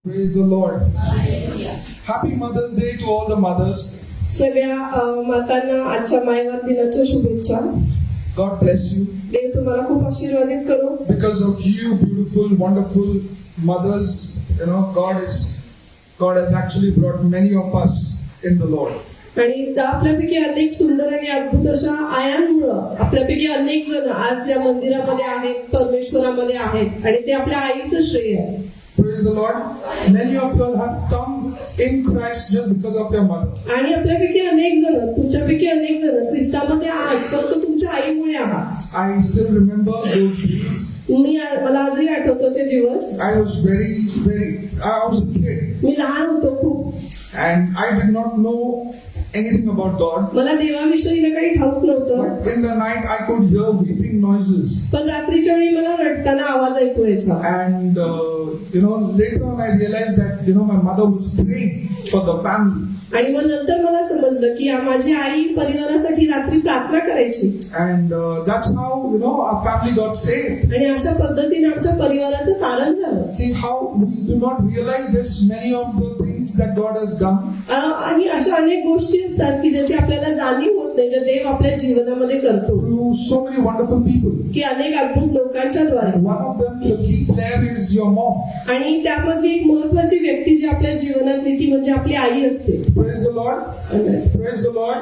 Praise the Lord. Happy Mother's Day to all the mothers. सगळ्या मातांना आजच्या मायवार दिनाच्या शुभेच्छा. God bless you. देव तुम्हाला खूप आशीर्वादित करो. Because of you, beautiful, wonderful mothers, God has actually brought many of us in the Lord. आणि आपल्यापैकी अनेक सुंदर आणि अद्भुत अशा आयांमुळं आपल्यापैकी अनेक जण आज या मंदिरामध्ये आहेत, परमेश्वरामध्ये आहेत आणि ते आपल्या आईचं श्रेय आहे. Praise the Lord. Many of you all have come in Christ just because of your mother. आणि आपल्यापैकी अनेक जण, तुमच्यापैकी अनेक जण ख्रिस्तामध्ये आज फक्त तुमच्या आईमुळे आहात. I still remember those days. मला आजही आठवतो ते दिवस. I was a kid. मी लहान होतो खूप. And I did not know anything about God. मला देवाविषयी काही ठाऊक नव्हतं. But in the night I could hear weeping noises. पण रात्रीच्या वेळी मला रडताना आवाज ऐकू यायचा. And later on I realized that my mother was praying for the family. आणि मग नंतर मला समजलं की माझी आई परिवारासाठी रात्री प्रार्थना करायची. And that's how our family got saved. आणि अशा पद्धतीने आमच्या परिवाराचं तारण झालं. See how we do not realize this, many of the things that God has done. आणि अशा अनेक गोष्टी असतात की ज्याची आपल्याला जाणीव होत नाही, जे देव आपल्या जीवनामध्ये करतो. Through so many wonderful people. की अनेक अद्भुत लोकांच्या द्वारे. One of them, the key player is your mom. आणि त्यामध्ये एक महत्त्वाची व्यक्ती जी आपल्या जीवनातली ती म्हणजे आपली आई असते. Praise the Lord. Amen. Praise the Lord.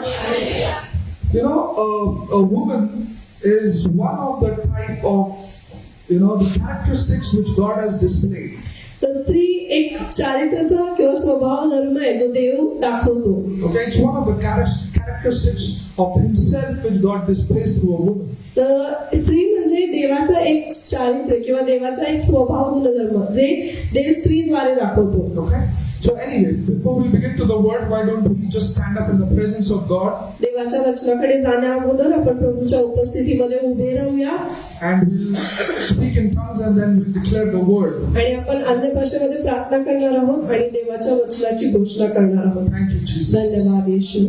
A woman is one of the type of the characteristics which God has displayed. तर स्त्री एक चारित्र्याचा किंवा स्वभाव धर्म आहे जो देव दाखवतो. Okay, it's one of the characteristics of Himself which God displays through a woman. तर स्त्री म्हणजे देवाचा एक चारित्र्य किंवा देवाचा एक स्वभाव गुणधर्म जे देव स्त्रीद्वारे दाखवतो. Okay. So anyway, before we begin to the word, why don't we just stand up in the presence of God? देवाच्या वचनाकडे जाण्या अगोदर आपण प्रभूच्या उपस्थितीमध्ये उभे राहूया. And we'll speak in tongues and then we'll declare the word. आणि आपण अन्य भाषेमध्ये प्रार्थना करणार आहोत आणि देवाच्या वचनाची घोषणा करणार आहोत. Thank you, Jesus. धन्यवाद येशू.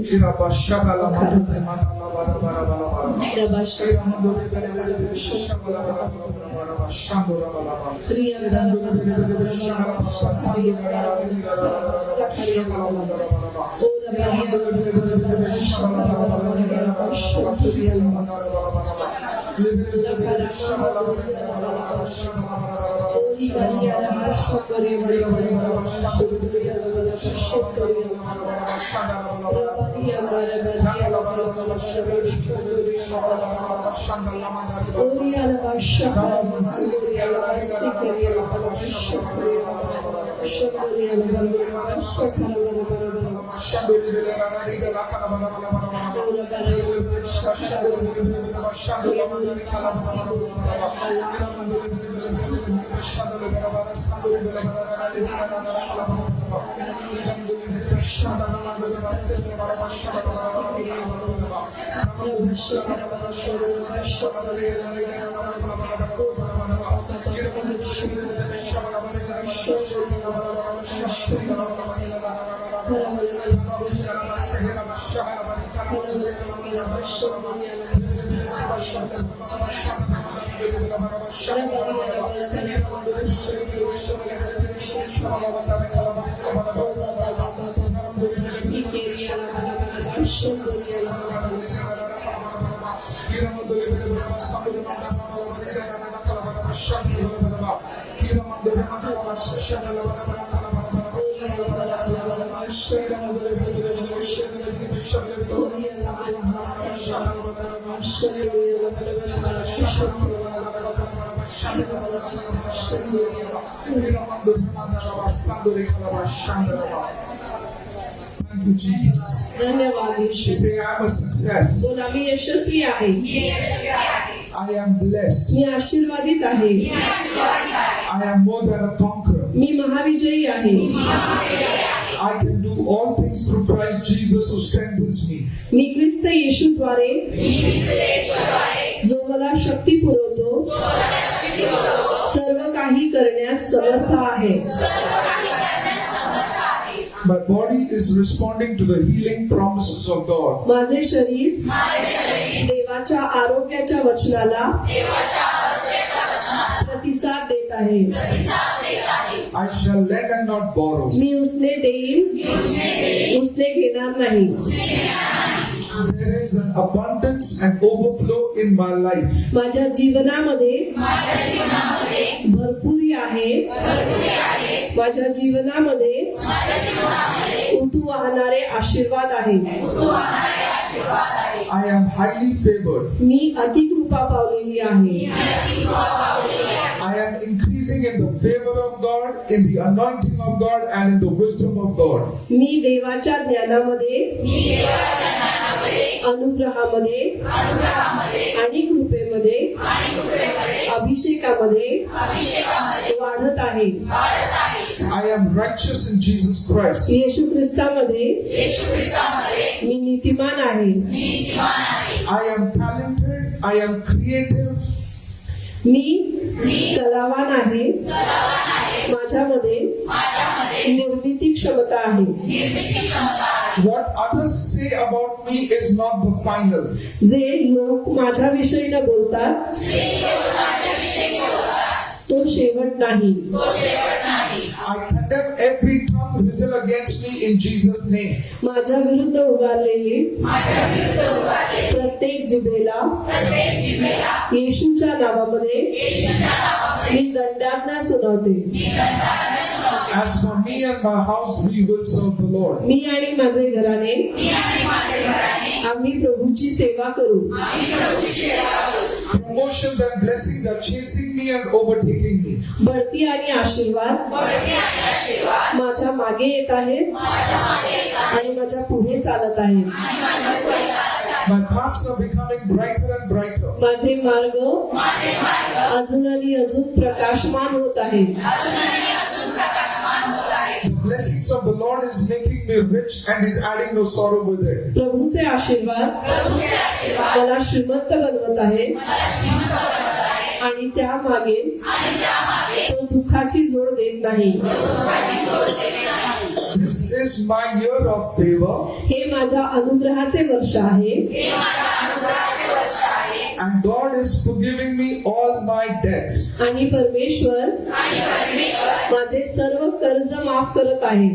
Thank you, Jesus. धन्यवाद येशू. Say, I am a success. बोला मी यशस्वी आहे. I am blessed. मी आशीर्वादित आहे. I am more than a conqueror. मी महाविजयी आहे. I can do all things through Christ Jesus who strengthens me. मी ख्रिस्त येशूद्वारे जो मला शक्ती पुरवतो सर्व काही करण्यास समर्थ आहे. My body is responding to the healing promises of God. माझे शरीर देवाच्या आरोग्याच्या वचनाला प्रतिसाद देत देत आहे. I shall lend and not borrow. मी उसने देईन, उसने घेणार नाही. There is an abundance and overflow in my life. माझ्या जीवनामध्ये भरपुरी आहे. माझ्या जीवनामध्ये उतू वाहणारे आशीर्वाद आहे. I am highly favored. मी अतिकृपा पावलेली आहे. I am increasing in the favor of God, in the anointing of God, and in the wisdom of God. मी देवाच्या ज्ञानामध्ये, अनुग्रहामध्ये आणि कृपेमध्ये, अभिषेकामध्ये वाढत आहे. I am righteous in Jesus Christ. येशू ख्रिस्तामध्ये मी नीतिमान आहे. I am talented. I am creative. मी कलावान आहे. माझ्यामध्ये निर्मिती क्षमता आहे. What others say about me is not the final. जे लोक माझ्याविषयी न बोलतात तो शेवट नाही. I condemn every tongue risen against me in Jesus' name. माझ्या विरुद्ध उभारलेली प्रत्येक जिभेला येशूच्या नावामध्ये मी दंडाज्ञा सुनावते. As for me and my house, we will serve the Lord. मी आणि माझे घराणे आम्ही प्रभूची सेवा करू. Promotions and blessings are chasing me and overtaking me. बढती आणि आशीर्वाद माझ्या मागे येत आहे आणि माझ्या पुढे चालत आहे. My paths are becoming brighter and brighter. माझे मार्ग अजून आणि अजून प्रकाशमान होत आहे. The blessings of the Lord is making me rich and is adding no sorrow with it. प्रभूचे आशीर्वाद मला श्रीमंत बनवत आहे आणि त्यामागे तो दुःखाची जोड देत नाही. This is my year of favor, हे माझ्या अनुग्रहाचे वर्ष आहे and God is forgiving me all my debts. आणि परमेश्वर माझे सर्व कर्ज माफ करत आहे.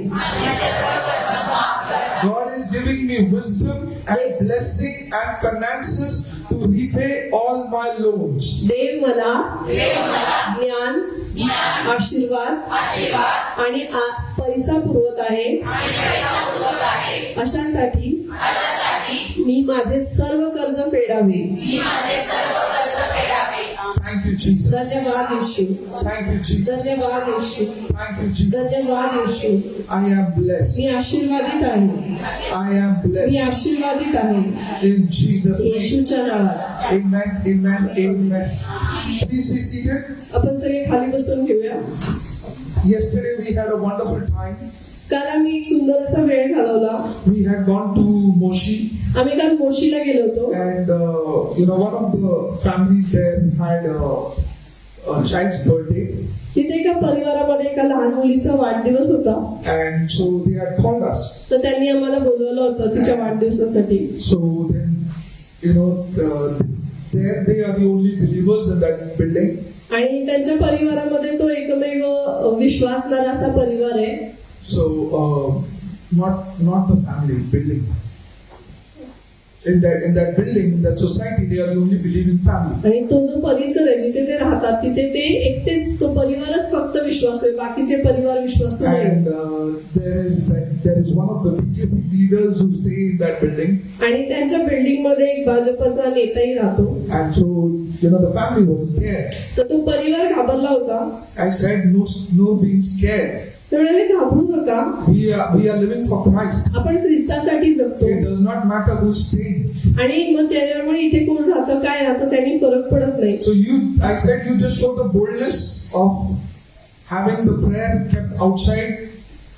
God is giving me wisdom and blessing and finances to repay all my loans. देव मला ज्ञान, आशीर्वाद आणि पैसा पुरवत आहे. अशासाठी मी माझे सर्व कर्ज फेडावे. Thank you, Jesus. धन्यवाद येशू. Thank you, Jesus. धन्यवाद येशू. Thank you, Jesus. धन्यवाद येशू. I am blessed. मी आशीर्वादित आहे. I am me blessed. आशीर्वादित आहे In Jesus' name. येशूच्या नावात. Amen, amen, amen. Please be seated. आपण सगळे खाली बसून घेऊया. Yesterday we had a wonderful time. काल आम्ही एक सुंदर असा वेळ घालवला. We had gone to Moshi, आम्ही काल मोशीला गेलो होतो. and one of the families there had a child's birthday, तिथे एका परिवारामध्ये एका लहान मुलीचा वाढदिवस होता. and so they had called us. तर त्यांनी आम्हाला बोलवलं होतं तिच्या वाढदिवसासाठी. So then, there they are the only believers in that building. आणि त्यांच्या परिवारामध्ये तो एकमेव विश्वासणारा असा परिवार आहे. So not the family building. In that building, in that society, they are the only believing family. आणि तो जो परिसर आहे जिथे ते राहतात तिथे ते एकटेच तो परिवारच फक्त विश्वासू आहे. बाकीचे परिवार विश्वासू नाही. And there is one of the BJP leaders who stay in that building. आणि त्यांच्या बिल्डिंग मध्ये एक भाजपचा नेताही राहतो. And so the family was scared. तर तो परिवार घाबरला होता. I said no being scared. ते म्हणाले घाबरू नका. We are living for Christ. आपण ख्रिस्तासाठी जगतो. It does not matter who's staying. आणि मग त्याच्यामुळे इथे कोण राहतं काय राहतं त्यांनी फरक पडत नाही. So I said you just show the boldness of having the prayer kept outside.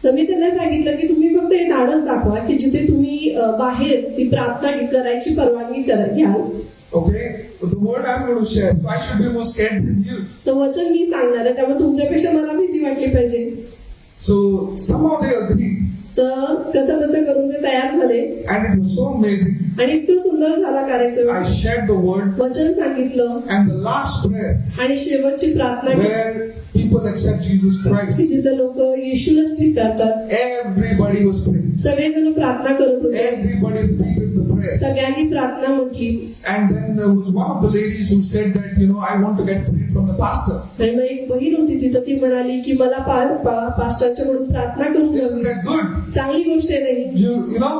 तर मी त्यांना सांगितलं की तुम्ही फक्त हे धाडस दाखवा की जिथे तुम्ही बाहेर ती प्रार्थना करायची परवानगी घ्याल. Okay, the word I'm going to share. So I should be more scared than you. तर वचन मी सांगणार आहे त्यामुळे तुमच्यापेक्षा मला भीती वाटली पाहिजे. So somehow they agreed. तर कसं करून ते तयार झाले. And it was so amazing. आणि इतकं सुंदर झाला कार्यक्रम. I shared the word. वचन सांगितलं. And the last prayer, आणि शेवटची प्रार्थना where people accept Jesus Christ, की जिथे लोक येशूला स्वीकारतात, everybody was praying. सगळेजण प्रार्थना करत होते, Everybody repeated the prayer. सगळ्यांनी प्रार्थना म्हटली. And then there was one of the ladies who said that, I want to get prayed from the pastor. आणि मग एक बहीण होती तिथं, ती म्हणाली की मला पास्टरच्याकडून प्रार्थना करून Isn't द्यावी. that good? चांगली गोष्ट आहे नाही. You know,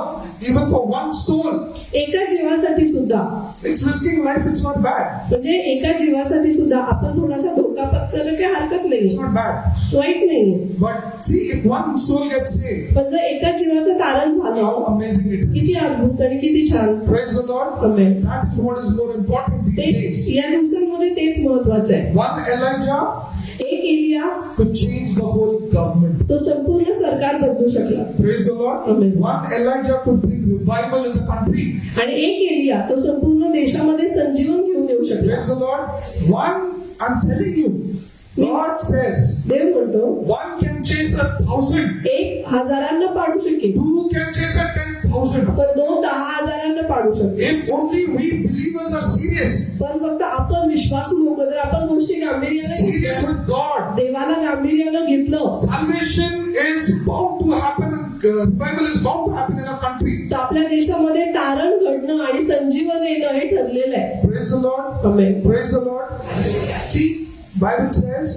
even for one soul, एका जीवासाठी सुद्धा, it's risking life, it's not bad. म्हणजे एका जीवासाठी सुद्धा आपण थोडासा धोका पत्करलं काही हरकत नाही, It's not bad. वाईट नाही. But see, if one soul gets saved, पण जर एका जीवाचं तारण how झालं, amazing it is. किती अद्भुत आणि किती छान. Praise the Lord. Amen. That is what is more important these days. या दिवसांमध्ये तेच महत्वाचं आहे. One Elijah एक Elia, could change the whole government. तो संपूर्ण सरकार बदलू शकला. Praise the Lord. Amen. One Elijah could bring revival in the country. आणि एक एलिया तो संपूर्ण देशामध्ये संजीवन घेऊन येऊ शकला. Praise the Lord. One, I'm telling you, God says, देव म्हणतो, one can chase 1,000, 1,000 पाडू शकेल, two can chase 10,000. पण 10,000 पाडू शकेल. If only we believers are serious, पण फक्त आपण विश्वासू लोक जर आपण गोष्टी गांभीर्याने serious घेतल्या, with God, देवाला गांभीर्यानं घेतलं, salvation is bound to happen, revival is bound to happen in a country. तर आपल्या देशामध्ये तारण घडणं आणि संजीवन येणं हे ठरलेलं आहे. Praise the Lord. Amen. Praise the Lord. See, Bible says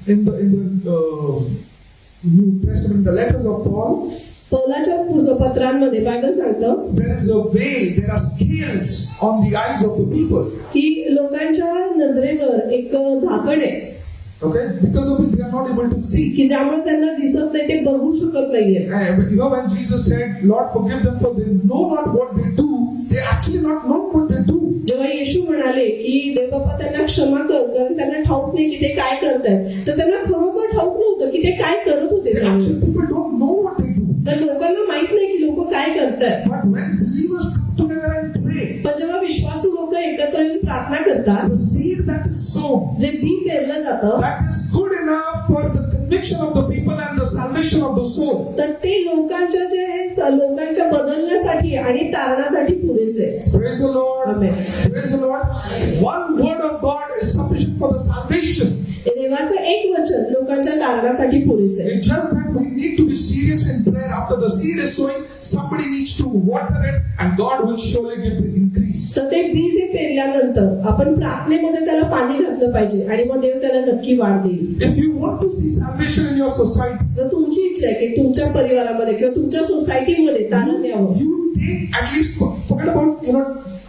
in the New Testament, the letters of Paul, पौलाच्या पत्रांमध्ये बायबल सांगतं there is a veil, there are scales on the eyes of the people. की लोकांच्या नजरेवर एक झाकण आहे, Okay, because of it they are not able to see. की ज्यामुळे त्यांना दिसत नाही, ते बघू शकत नाहीये. And when Jesus said, "Lord, forgive them, for they know not what they do," they actually not know what they do. जेव्हा येशू म्हणाले की देव बाप्पा त्यांना क्षमा कर, कारण त्यांना ठाऊक नाही की ते काय करतायत, तर त्यांना खरोखर ठाऊक नव्हतं की ते काय करत होते. Actually, people don't know what they do. तर लोकांना माहित नाही की लोक काय करतायत. But when believers come together and pray, पण जेव्हा विश्वासू लोक एकत्र येऊन प्रार्थना करतात, the seed that is sown, जे बी पेरलं जातं, that is good enough for the conviction of the people and the salvation of the soul. तर ते लोकांच्या जे आहे, लोकांच्या बदलण्यासाठी आणि तारणासाठी पुरेसे आहे. Praise the Lord. Amen. Praise the Lord. One word of God is sufficient for the salvation. देवाचं एक वचन लोकांच्या तारणासाठी पुरेसे आहे. It's just that we need to be serious in prayer. After the seed is sowing, somebody needs to water it, and God will surely give the increase. तर ते B J पेरल्यानंतर आपण प्रार्थनेमध्ये त्याला पाणी घातलं पाहिजे आणि मग देव त्याला नक्की वाढ देईल. If you want to see salvation in your society, जर तुमची इच्छा आहे की तुमच्या परिवारामध्ये किंवा तुमच्या सोसायटीमध्ये तारण यावं, you take at least forget about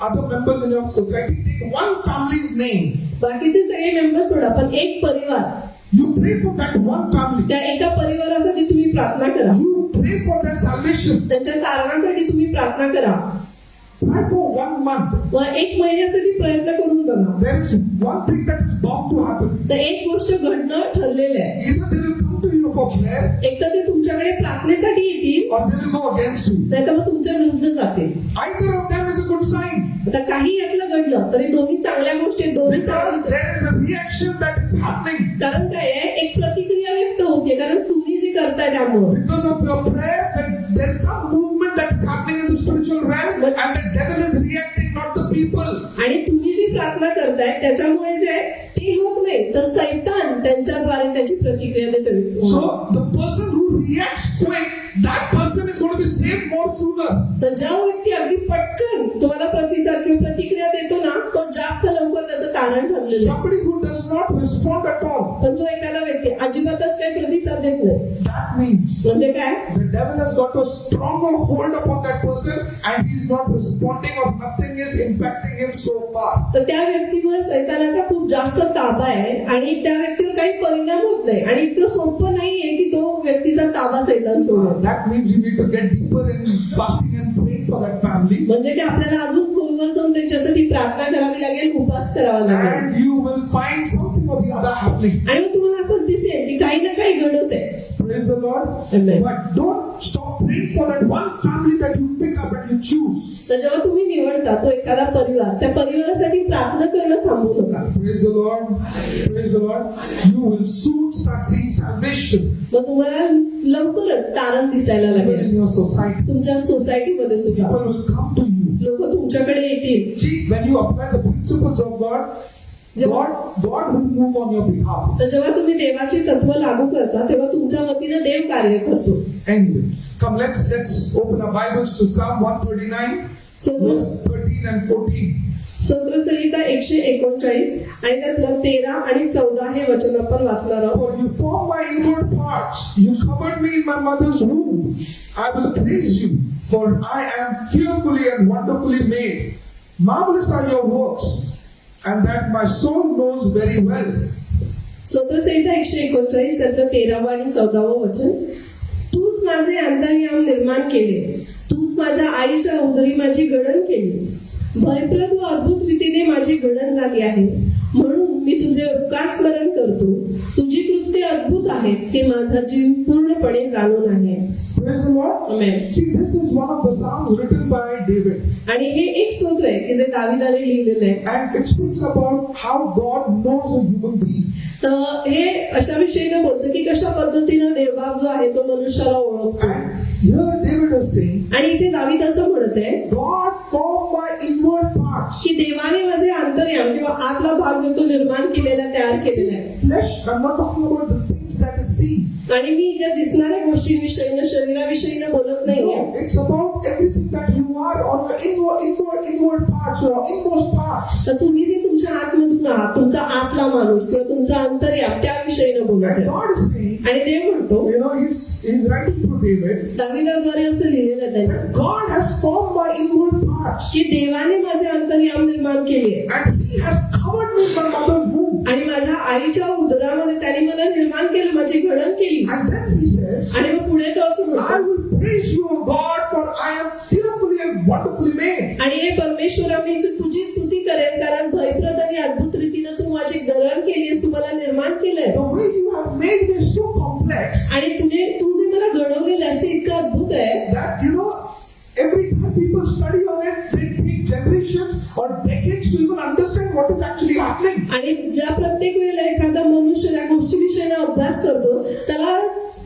other members in your society. Take one family's name. बाकीचे सगळे मेंबर सोडा, पण एक परिवार, You pray for that one family. त्या एका परिवारासाठी तुम्ही प्रार्थना करा. You pray for their salvation. त्यांच्या तारणासाठी तुम्ही प्रार्थना करा. Pray for 1 month. व 1 महिन्यासाठी प्रयत्न करून बघा. There is one thing that is bound to happen. तर एक गोष्ट घडणं ठरलेलं आहे. Either they will come to you for prayer, एक तर ते तुमच्याकडे प्रार्थनेसाठी येतील, or they will go against you. नाहीतर मग तुमच्या विरुद्ध जातील. Either of them is a good sign. आता काही यातलं घडलं तरी दोन्ही चांगल्या गोष्टी, दोन्ही Because चांगल्या. there is a reaction that is happening. कारण काय आहे, एक प्रतिक्रिया व्यक्त होते, कारण तुम्ही जे करताय त्यामुळे. Because of your prayer, that there is some movement that is happening in the spiritual realm, and the devil is reacting, not the people. आणि तुम्ही जी प्रार्थना करताय त्याच्यामुळे जे आहे, ते लोक नाही तर सैतान त्यांच्याद्वारे त्याची प्रतिक्रिया देतो. So the person who reacts quick, that person is going to be saved more sooner. तर ज्या व्यक्ती अगदी पटकन तुम्हाला प्रतिसाद किंवा प्रतिक्रिया देतो ना, तो जास्त लवकर त्याचं तारण ठरलेलं आहे. Somebody who does not respond at all, पण जो एखादा व्यक्ती अजिबातच काही प्रतिसाद देत नाही, that means म्हणजे काय, the devil has got a stronger hold upon that person, and he's not responding, or nothing is impacting him so far. तर त्या व्यक्तीवर सैतानाचा खूप जास्त ताबा आहे आणि त्या व्यक्तीवर काही परिणाम होत नाही आणि इतकं सोपं नाहीये की तो व्यक्तीचा ताबा सैतान सोडणार. That means you need to get deeper in fasting and praying for that family, म्हणजे की आपल्याला अजून खोलवर जाऊन त्यांच्यासाठी प्रार्थना करावी लागेल, उपास करावा लागेल. and you will find something or the other happening. आणि मग तुम्हाला असं दिसेल की काही ना काही घडत आहे. Praise the Lord. Amen. But don't stop praying for that one family that you pick up and you choose. तर जेव्हा तुम्ही निवडता तो एखादा परिवार, त्या परिवारासाठी प्रार्थना करणं थांबू नका. Praise the Lord. Praise the Lord. You will soon start seeing salvation मग तुम्हाला लवकरच तारण दिसायला even लागेल. in your society. तुमच्या सोसायटीमध्ये सुद्धा People will come to you. लोक तुमच्याकडे येतील. See, when you apply the principles of God, God will move on your behalf. तर जेव्हा तुम्ही देवाची तत्व लागू करता तेव्हा तुमच्या वतीने देव कार्य करतो. Anyway, come let's open our Bibles to Psalm 139, verse 13 and 14. स्तोत्रसंहिता 139 आणि त्यातलं 13 आणि 14 हे वचन आपण वाचणार आहोत. For you formed my inward parts, you covered me in my mother's womb. I will praise you, for I am fearfully and wonderfully made. Marvelous are your works, and that my soul knows very well. स्तोत्रसंहिता 139 त्यातलं 13 आणि 14 वचन. तूच माझे अंतर्याम निर्माण केले, तूच माझ्या आईच्या उदरी माझी घडण केली. भयप्रद व अद्भुत रीतीने माझी घडण झाली आहे, म्हणून मी तुझे उपकार स्मरण करतो. तुझी कृत्य अद्भुत आहेत, ते माझा जीव पूर्णपणे जाणून आहे. Praise the Lord. Amen. See, this is one of the psalms written by David, आणि हे एक स्तोत्र आहे की जे दाविदाने लिहिलेलं आहे. and it speaks about how God knows a human being. तर हे अशा विषयीने बोलतं की कशा पद्धतीनं देवबाप जो आहे तो मनुष्याला ओळखतो. And here David is saying, आणि इथे दावीद असं म्हणत आहे God formed my inward parts. की देवाने माझे अंतर्याम किंवा आतला भाग जो तो निर्माण केलेला तयार केलेला आहे. Flesh, I'm not talking about the things that is seen. आणि मी ज्या दिसणाऱ्या गोष्टींविषयी शरीराविषयी बोलत नाहीये. No, it's about everything that you are on your inward parts, your inmost parts. तर तुम्ही जे तुमच्या आतमधून आहात, तुमचा आतला माणूस किंवा तुमचा अंतर्याम त्याविषयी बोलत And आहे. God is saying, आणि देव म्हणतो, he's writing to David, दाविदाद्वारे असं लिहिलेलं आहे त्यांनी that God has formed my inward parts, की देवाने माझे अंतर्याम निर्माण केले and He has covered me from mother's womb. आणि माझ्या आईच्या उदरामध्ये त्यांनी मला निर्माण केलं, माझी घडण केली. And then He says, आणि मग पुढे तो असं I म्हणतो, will praise you, O God, for I am fearfully and wonderfully made. आणि हे परमेश्वरा मी तुझी स्तुती करेन, कारण भयप्रद आणि अद्भुत रीतीनं तू माझी घडण केलीस, तू मला निर्माण केलंय. The way you have made me so complex आणि तू जे मला घडवलेलं असते इतकं अद्भुत आहे that every time people study on it, they take generations or decades to even understand what is actually happening. आणि ज्या प्रत्येक वेळेला एखादा मनुष्य त्या गोष्टीविषयी अभ्यास करतो त्याला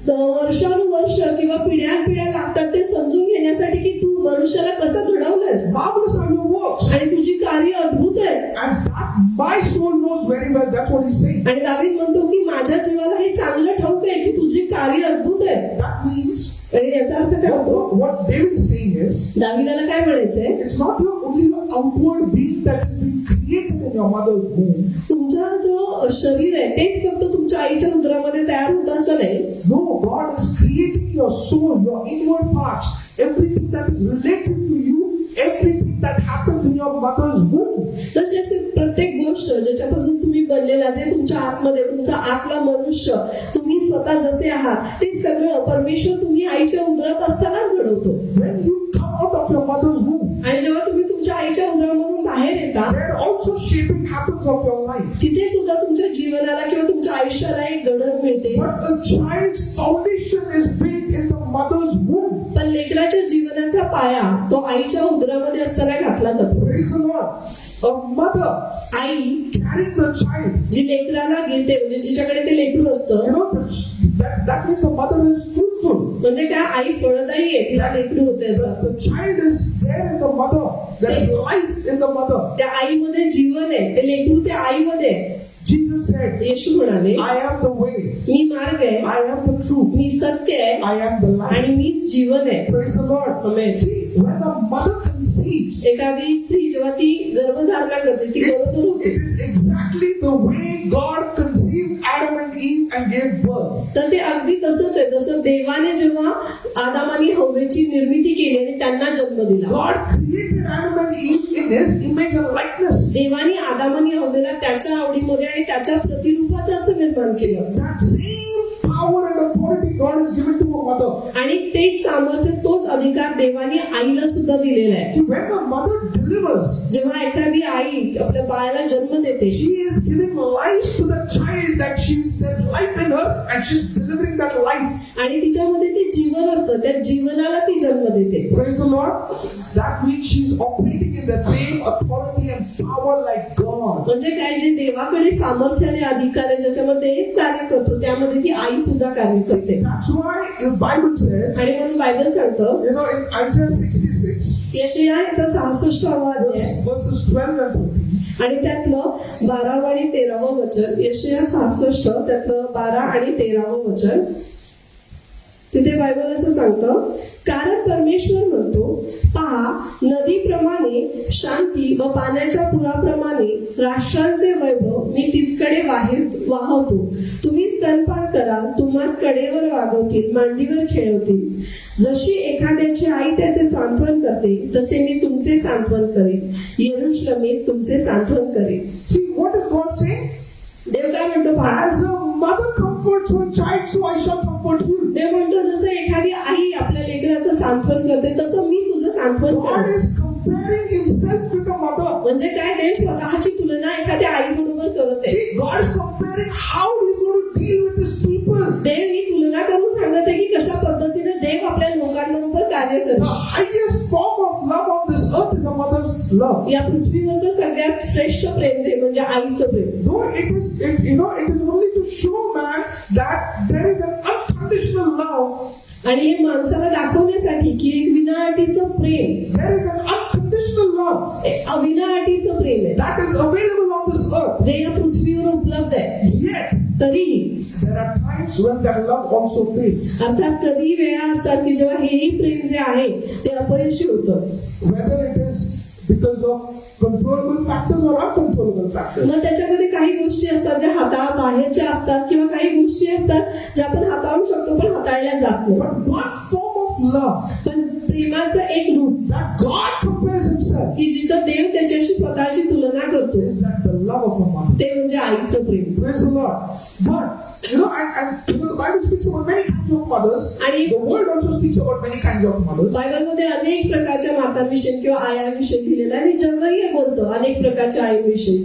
वर्षानुवर्ष किंवा पिढ्यानपिढ्या लागतात ते समजून घेण्यासाठी की तू मनुष्याला कसं घडवलंस. Marvelous are your works, आणि तुझी कार्य अद्भुत आहे. and that my soul knows very well. That's what he's saying. आणि दावीद म्हणतो की माझ्या जीवाला हे चांगलं ठाऊक आहे की तुझी कार्य अद्भुत आहे. That means आणि याचा अर्थ काय होतो? what David is saying is, दाविदाला काय म्हणायचंय, it's not only your outward being that has been created in your mother's womb. तुमचा जो शरीर आहे तेच फक्त तुमच्या आईच्या उदरामध्ये तयार होत असं नाही. No, God is creating your soul, your inward parts, everything that is related to you, everything that happens in your mother's womb. तसे असे प्रत्येक गोष्ट ज्याच्यापासून तुम्ही बनलेला, जे तुमच्या आतमध्ये तुमचा आतला मनुष्य, तुम्ही स्वतः जसे आहात ते सगळं परमेश्वर तुम्ही आईच्या उदरात असतानाच घडवतो. When you come out of your mother's womb, आणि जेव्हा तुम्ही तुमच्या आईच्या उदरामधून बाहेर येता there also shaping happens of your life. तिथे सुद्धा तुमच्या जीवनाला किंवा तुमच्या आयुष्याला एक घडण मिळते. But a child's foundation is built in the mother's womb. पण लेकराच्या जीवनाचा पाया तो आईच्या उदरामध्ये असताना घातला जातो. Praise the Lord. A mother I carrying the child, जी लेकराला घेते, म्हणजे जिच्याकडे ते लेकरू असतं, that means the mother is fruitful. म्हणजे काय, आई फळदायी आहे, तिला लेकरू होते. The child is there in the mother. There is life in the mother. त्या आईमध्ये जीवन आहे, ते लेकरू त्या आईमध्ये आहे. Jesus said, येशू म्हणाले, I am the way, मी मार्ग आहे, I am the truth, मी सत्य आहे I am the life. आणि मीच जीवन आहे. Praise the Lord. Amen. See, when a mother conceives, एखादी स्त्री जेव्हा ती गर्भधारणा करते, ती गरोदर होते, it is exactly the way God conceived Adam and Eve and gave birth. तर ते अगदी तसंच आहे जसं देवाने जेव्हा आदाम आणि हव्वेची निर्मिती केली आणि त्यांना जन्म दिला. God created Adam and Eve in His image and likeness. देवाने आदाम आणि हव्वेला त्याच्या आवडीमध्ये आणि त्याच्या प्रतिरूपाचं असं निर्माण केलं. That same power and authority God has given to a mother. आणि तेच सामर्थ्य, तोच अधिकार देवाने आईला सुद्धा दिलेला आहे. See, when a mother delivers, जेव्हा एखादी आई आपल्या बाळाला जन्म देते, she is giving life to the child, that there's life in her and she's delivering that life. आणि तिच्यामध्ये ते जीवन असतं, त्या जीवनाला ती जन्म देते. Praise the Lord. That means she's operating in that same authority and power like God. म्हणजे काय, जे देवाकडे सामर्थ्य आणि अधिकार आहे, ज्याच्यामध्ये एक कार्य करतो त्यामध्ये ती आई सुद्धा कार्य करते. That's why the Bible says, आणि म्हणून बायबल सांगतं, in Isaiah 66, यशाया याचा 66 अध्याय verses 12 and 13, आणि त्यातलं 12 आणि 13 वचन, यशाया 66 त्यातलं 12 आणि 13 वचन. तिथे बायबल असं सांगतं, कारण परमेश्वर म्हणतो, पहा, नदीप्रमाणे शांती व पाण्याच्या पुराप्रमाणे राष्ट्रांचे वैभव मी तिचकडे वाहवतो. तुम्ही स्तनपान कराल, तुम्हास कडेवर वागवतील, मांडीवर खेळवतील. जशी एखाद्याची आई त्याचे सांत्वन करते, तसे मी तुमचे सांत्वन करेन. यरूशलेमेत तुमचे सांत्वन करेन. See, what is God saying? देव काय म्हणतो पहा, As a mother comforts her child, so I shall comfort you. देव म्हणतो, जसं एखादी आई आपल्या लेकराचं सांत्वन करते, तसं मी तुझं सांत्वन God करेन. is comparing himself with a mother. म्हणजे काय, देव स्वतःची तुलना एखाद्या आई बरोबर करत आहे. See, God is comparing how he's going to deal with his people. देव ही तुलना करून सांगत आहे की कशा पद्धतीने देव आपल्या लोकांबरोबर कार्य The करतो. highest form of love on this earth is a mother's love. या पृथ्वीवरचं सगळ्यात श्रेष्ठ प्रेम जे म्हणजे आईचं प्रेम. Though it is only to show man that there is an unconditional love. आणि हे माणसाला दाखवण्यासाठी की एक विनाअटीचं प्रेम, There is an unconditional love एक अविनाअटीचं प्रेम आहे that is available on this earth. जे या पृथ्वीवर उपलब्ध आहे. Yet तरीही there are times when that love also fades. अर्थात कधी वेळा असतात की जेव्हा हेही प्रेम जे आहे ते अपयशी होतं. Whether it is because of controllable factors or uncontrollable factors. मग त्याच्यामध्ये काही गोष्टी असतात ज्या हाताबाहेरच्या असतात किंवा काही गोष्टी असतात ज्या आपण हाताळू शकतो पण हाताळल्या जात नाही. But one form of love पण प्रेमाचं एक रूप that God compares himself की जिथं देव त्याच्याशी स्वतःची तुलना करतो is that the love of a mother. ते म्हणजे आईचं प्रेम. Praise the Lord. But the Bible speaks about many kinds of mothers. आणि The world also speaks about many kinds of mothers. बायबलमध्ये अनेक प्रकारच्या मातांविषयी किंवा आयांविषयी दिलेलं आहे आणि जगही हे बोलतं अनेक प्रकारच्या आईविषयी.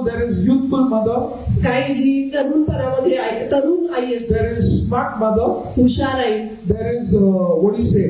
There is youthful mother. काही जी तरुणपणामध्ये तरुण आई असते, There is smart mother. हुशार आई, There is what do you say?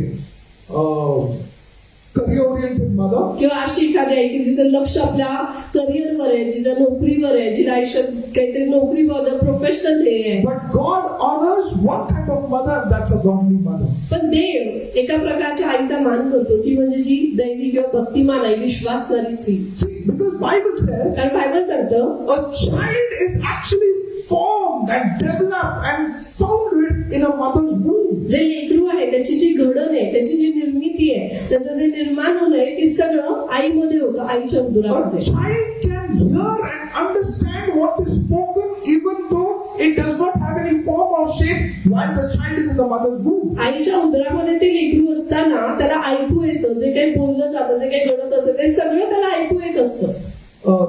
Career-oriented mother. किंवा अशी एखादी आहे की जिचं लक्ष आपल्या करिअरवर आहे, जिच्या नोकरीवर आहे, जिला आयुष्यात काहीतरी नोकरीबद्दल प्रोफेशनल ध्येय आहे. But God honors one kind of mother, that's a godly mother. पण देव एका प्रकारच्या आईचा मान करतो, ती म्हणजे जी दैवी किंवा भक्तिमान आई, विश्वासणारी स्त्री. See, because Bible says कारण बायबल सांगतं a child is actually formed and developed and founded in a mother's womb. जे लेकरू आहे त्याची जी घडण आहे, त्याची जी निर्मिती आहे, त्याचं जे निर्माण होणं आहे, ते सगळं आईमध्ये होतं, आईच्या A उदरामध्ये. child can hear and understand what is spoken even though it does not have any form or shape while the child is in the mother's womb. आईच्या उदरामध्ये ते लेकरू असताना त्याला ऐकू येतं, जे काही बोललं जातं, जे काही घडत असतं ते सगळं त्याला ऐकू येत असतं.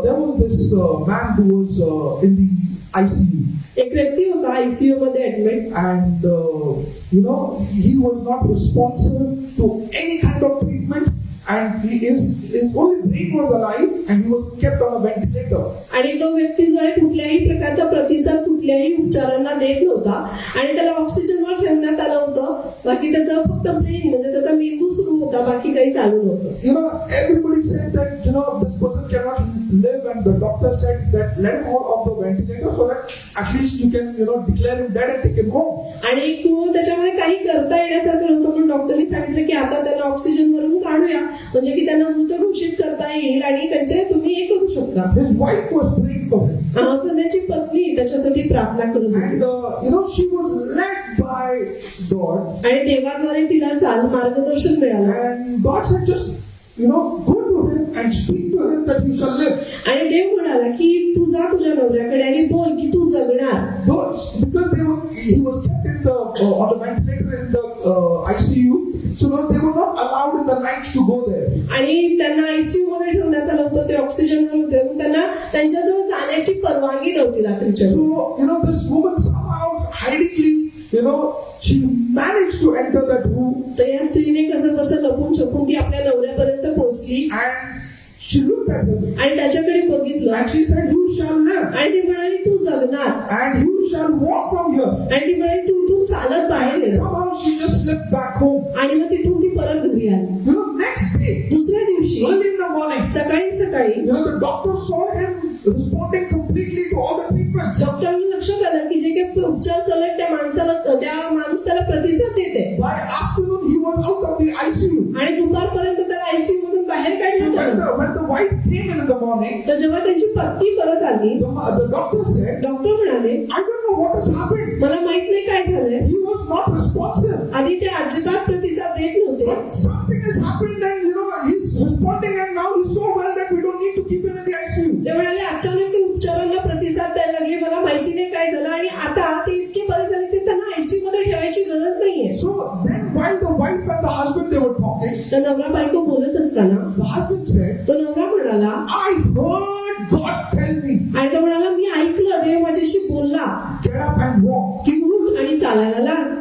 There was this man who was in the ICU. एक व्यक्ती होता आयसीयू मध्ये admit And he was not responsive to any kind of treatment, and his only brain was alive and he was kept on a ventilator. आणि तो व्यक्ती जो आहे कुठल्याही प्रकारचा प्रतिसाद कुठल्याही उपचारांना देत नव्हता आणि त्याला ऑक्सिजनवर ठेवण्यात आलं होतं. बाकी त्याचा फक्त ब्रेन म्हणजे त्याचा मेंदू सुरू होता, बाकी काही चालू नव्हतं. Everybody said that this person cannot live, and the doctor said that let him out of the ventilator so that at least you can declare him dead and take him home. आणि त्याच्यामध्ये काही करता येण्यासारखं नव्हतं, पण डॉक्टरनी सांगितलं की आता त्यांना ऑक्सिजन वरून काढूया म्हणजे की त्यांना मृत घोषित करता येईल आणि त्यांचे तुम्ही हे करू शकता. His wife was praying for him, पण त्याची पत्नी त्याच्यासाठी प्रार्थना करत and होती she was led by God, आणि देवाद्वारे तिला मार्गदर्शन मिळालं. and God said just go to him and speak to him that you shall live. आणि देव म्हणाला की तू जा तुझ्या नवऱ्याकडे आणि बोल की तू जगणार. Because he was kept in on the ventilator in the ICU, so they were not allowed in the nights to go there. आणि त्यांना आयसीयू मध्ये ठेवण्यात आलं होतं, ते ऑक्सिजनवर होते, पण त्यांना त्यांच्याजवळ जाण्याची परवानगी नव्हती रात्रीच्या. So this woman somehow hidingly, she managed to enter that room. तर या स्त्रीने कसं कसं लपून छपून ती आपल्या नवऱ्यापर्यंत पोहोचली And she looked at him आणि त्याच्याकडे बघितलं and she said, you shall live आणि ती म्हणाली तू जगणार and you shall walk from here. आणि ती म्हणाली तू इथून चालत बाहेर And ये. somehow she just slipped back home. आणि मग तिथून ती परत घरी आली. Next day, दुसऱ्या दिवशी early in the morning, सकाळी सकाळी the doctor saw him responding completely to all the treatments. डॉक्टरांनी लक्षात आलं की जे काही उपचार चालू आहेत त्या माणूस त्याला प्रतिसाद देते. By afternoon, he was out of the ICU. आणि दुपारपर्यंत त्याला आयसीयू मधून बाहेर काढण्यात When आलं. when the wife came in the morning, तर जेव्हा त्यांची पत्नी परत आली, the doctor said, डॉक्टर म्हणाले, I don't know what has happened. मला माहित नाही काय झालंय. He was not responsive. आधी ते अजिबात प्रतिसाद देत नव्हते. But something has happened and he's responding and now he's so well that we don't need to keep him in the ICU. ते म्हणाले अचानक ते उपचारांना प्रतिसाद द्यायला लागले, मला माहिती नाही काय झालं आणि आता ते इतके बरे झाले की त्यांना आयसीयू मध्ये ठेवायची गरज नाहीये. So then while the wife and the husband they were talking, तर नवरा बायको बोलत असताना the husband said, तो नवरा म्हणाला, I heard God tell me, आणि तो म्हणाला, मी ऐकलं देव माझ्याशी बोलला get up and walk. की उठ आणि चालायला लाग.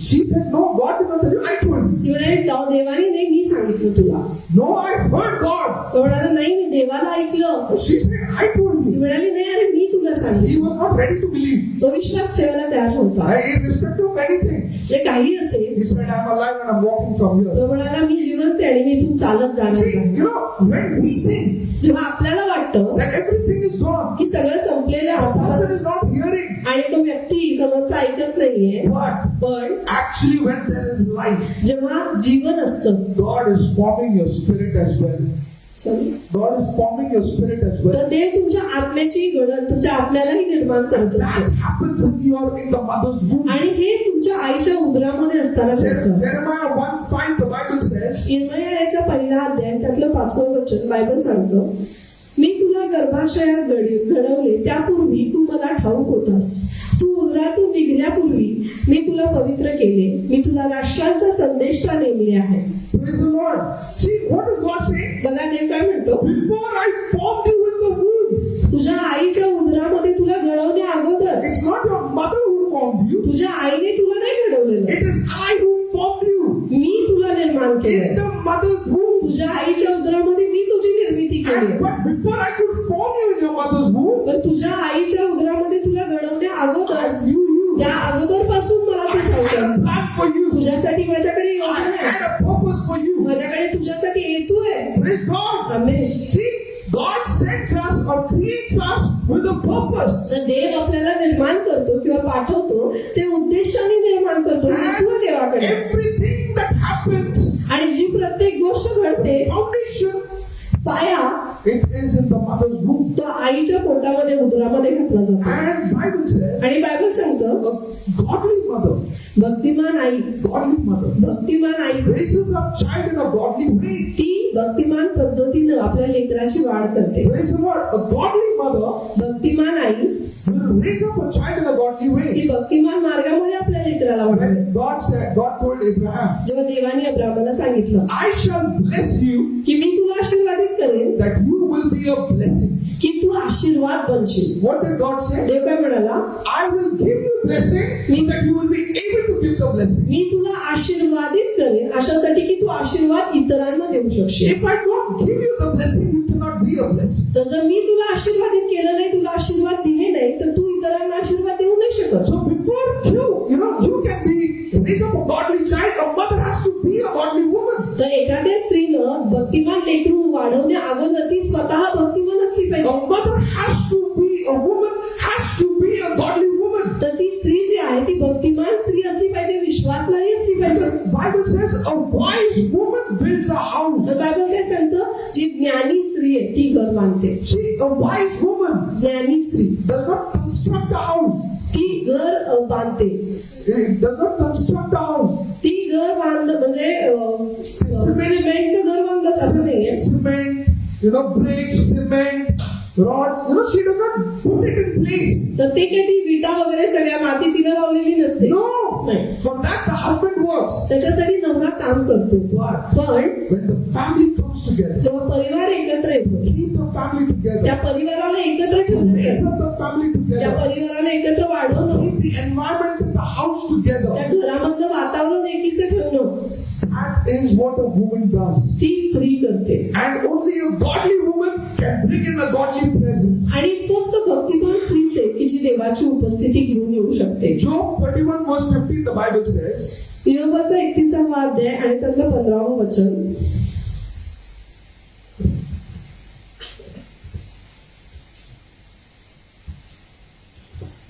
She said, no, God did not tell you, I told you. ती म्हणाली, देवाने नाही, मी सांगितलं तुला. No, I heard God. तो म्हणाला, नाही मी देवाला ऐकलं. She said, I told ती you. म्हणाली, नाही अरे मी तुला He सांगितलं. was not ready to believe. तो विश्वास ठेवायला तयार होता. Irrespective of anything. जे काही असेल, He said, I'm alive and I'm walking from here. तो म्हणाला, मी जिवंत आहे आणि मी इथून चालत जाणार See, आहे. when we think जेव्हा आपल्याला वाटतं that everything is gone, की सगळं संपलेलं the आहे person is not hearing. आणि तो व्यक्ती समोरचा ऐकत नाहीये, But पण actually, when there is life, जेव्हा जीवन असतं, God is forming your spirit as well. God is forming your spirit as well. तर देव तुमच्या आत्म्याची घडण तुमच्या आत्म्यालाही निर्माण करत That असतो. happens in the mother's womb. आणि हे तुमच्या आईच्या उदरामध्ये असताना घडतं. Jeremiah 1:5, the Bible says, इर्मया याचा पहिला अध्याय त्यातलं 5वं वचन बायबल सांगतं, मी तुला गर्भाशयात घडवले त्यापूर्वी तू मला ठाऊक होतास. तू उदरातून निघण्यापूर्वी मी तुला पवित्र केले. मी तुला राष्ट्रांचा संदेष्टा नेमले आहे. Praise the Lord. See, what does God say? बघा देव काय म्हणतो, Before I formed you in the womb, तुझ्या आईच्या उदरामध्ये तुला घडवण्या अगोदर it's not your mother who formed you, तुझ्या आईने तुला नाही घडवलेलं, it is I who formed you. मी तुला निर्माण In केलं. the mother's womb. तुझ्या आईच्या उदरामध्ये मी तुझी निर्मिती केली. But before I could form you in your mother's womb, पण तुझ्या आईच्या उदरामध्ये तुला घडवण्या अगोदर, I knew you. त्या अगोदर पासून मला I तू ठाऊक had a आहे. plan for you. तुझ्यासाठी माझ्याकडे I योजना had आहे. a purpose for you. माझ्याकडे तुझ्यासाठी हेतू आहे. Praise God. Amen. See, God sends us or creates us with a purpose. तर देव आपल्याला निर्माण करतो किंवा पाठवतो ते उद्देशाने निर्माण करतो. हेतू आहे देवाकडे. Everything that happens, आणि जी प्रत्येक गोष्ट घडते, foundation, पाया it is in the mother's womb. तो आईच्या पोटामध्ये उदरामध्ये घातला जातो. And Bible says, आणि बायबल सांगतं, a godly mother, भक्तिमान आई, godly mother, भक्तिमान आई raises up child in a godly way. ती भक्तिमान पद्धतीनं आपल्या लेकराची वाढ करते. Praise the Lord. A godly mother भक्तिमान आई will raise up a child in a godly way. ती भक्तिमान मार्गामध्ये आपल्या लेकराला वाढवेल. When God told Abraham, जेव्हा देवाने अब्राहमाला सांगितलं I shall bless you, की मी तुला आशीर्वादित करेन, that you will be a blessing. की तू आशीर्वाद बनशील. What did God say? देव काय म्हणाला, I will give you blessing so that you will be able to give the blessing. मी तुला आशीर्वादित करेन अशासाठी की तू आशीर्वाद इतरांना देऊ शकशील. If I don't give you the blessing, you cannot be a blessing. तर जर मी तुला आशीर्वादित केलं नाही, तुला आशीर्वाद दिले नाही, तर तू इतरांना आशीर्वाद देऊ नाही शकत. So before you can be raise up a godly child, a mother has to be a godly woman. तर एखाद्या स्त्रीनं भक्तिमान लेकरू वाढवण्या अगोदर ती स्वतः भक्तिमान असली पाहिजे. A mother has to be a woman, has to be a godly woman. तर ती स्त्री जी आहे ती भक्तिमान स्त्री असली पाहिजे, विश्वासणारी असली पाहिजे. The Bible says a wise woman builds a house. तर बायबल काय सांगतं, जी ज्ञानी स्त्री आहे ती घर बांधते. See, a wise woman ज्ञानी स्त्री does not construct a house. ती घर बांधते. It does not construct a house. ती घर बांध म्हणजे सिमेंटचं घर बांधत असं नाहीये. Cement, bricks, cement, rods. She does not put it in place. तर ते काही ती विटा वगैरे सगळ्या माती तिनं लावलेली नसते. No. नाही. For that the husband works. त्याच्यासाठी नवरा काम करतो. पण When the family comes together, जेव्हा परिवार एकत्र येतो, keep the family together. त्या परिवाराला एकत्र Raise ठेवण्यासाठी, up the family त्या together. परिवाराला एकत्र वाढवणं, Keep the environment in the house together. त्या घरामधलं वातावरण एकीचं ठेवणं, That is what a woman does. ती स्त्री करते. And only a godly woman can bring in a godly presence. आणि फक्त भक्तिमान स्त्रीच आहे की जी देवाची उपस्थिती घेऊन येऊ शकते. Job 31 verse 15, the Bible says, योबाचा 31वा अध्याय आणि त्यातलं 15वं वचन,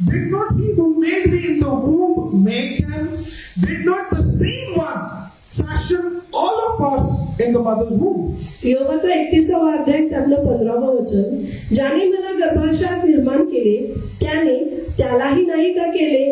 did not he who made me in the womb make them? Did not the same one fashion all of us in the mother's womb. योबाचा 31वा अध्याय त्यातलं 15वं वचन, ज्याने मला गर्भाशयात निर्माण केले त्याने त्यालाही नाही का केले,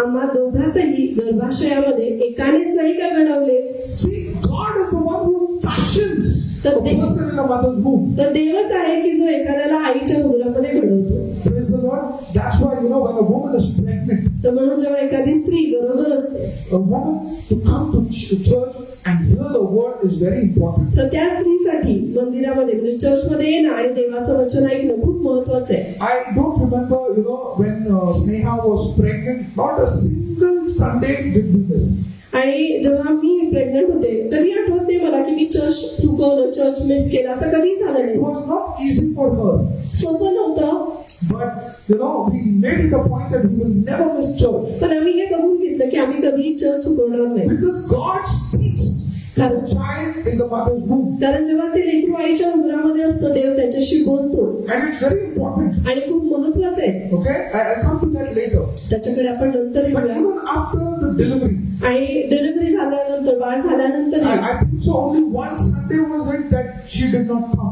आम्हा दोघांचही गर्भाशयामध्ये एकानेच नाही का घडवले. See, God is the one who fashions a तर ते- person in a mother's womb. तर देवच आहे की जो एखाद्याला आईच्या उदरामध्ये घडवतो. Praise the Lord. That's why, when a woman is pregnant, तर म्हणून जेव्हा एखादी स्त्री गरोदर असते a woman to come to church and hear the word is very important. तर त्या स्त्रीसाठी मंदिरामध्ये म्हणजे चर्चमध्ये येणं आणि देवाचं वचन ऐकणं खूप महत्वाचं आहे. I don't remember, when Sneha was pregnant, not a single Sunday did we miss. आणि जेव्हा मी प्रेग्नंट होते कधी आठवत नाही मला की मी चर्च चुकवलं, चर्च मिस केलं, असं कधी झालं It नाही. was not easy for her, सोपं नव्हतं, but we made it a point that we will never miss church पण आम्ही हे बघून घेतलं की आम्ही कधीही चर्च चुकवणार नाही. because God speaks to the child in the mother's womb, कारण जेव्हा ते लेकरू आईच्या उदरामध्ये असतं देव त्यांच्याशी बोलतो and it's very important. आणि खूप महत्वाचं आहे. Okay, I'll come to that later. त्याच्याकडे आपण नंतर But येऊया. even after the delivery, आणि डिलिव्हरी झाल्यानंतर बाळ झाल्यानंतर I think so. Only one Sunday was it that she did not come.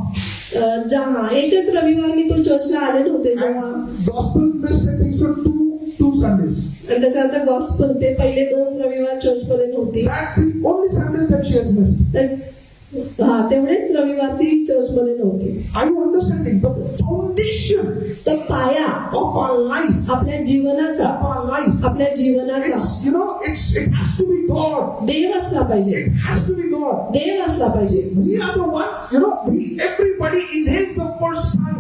एकच रविवार मी तो चर्चला आले नव्हते जेव्हा, And gospel missed, I think so, two Sundays. आणि त्याच्यानंतर गॉस्पल ते पहिले 2 रविवार चर्चमध्ये नव्हती. That's the only Sundays that she has missed. तेवढेच रविवार ती चर्चमध्ये नव्हती. Are you understanding? The foundation तर पाया of our life, आपल्या जीवनाचा, आपल्या जीवनाचा it has to be God. देव असला पाहिजे. It has to be God. देव असला पाहिजे. We are the one, everybody inhales the first time.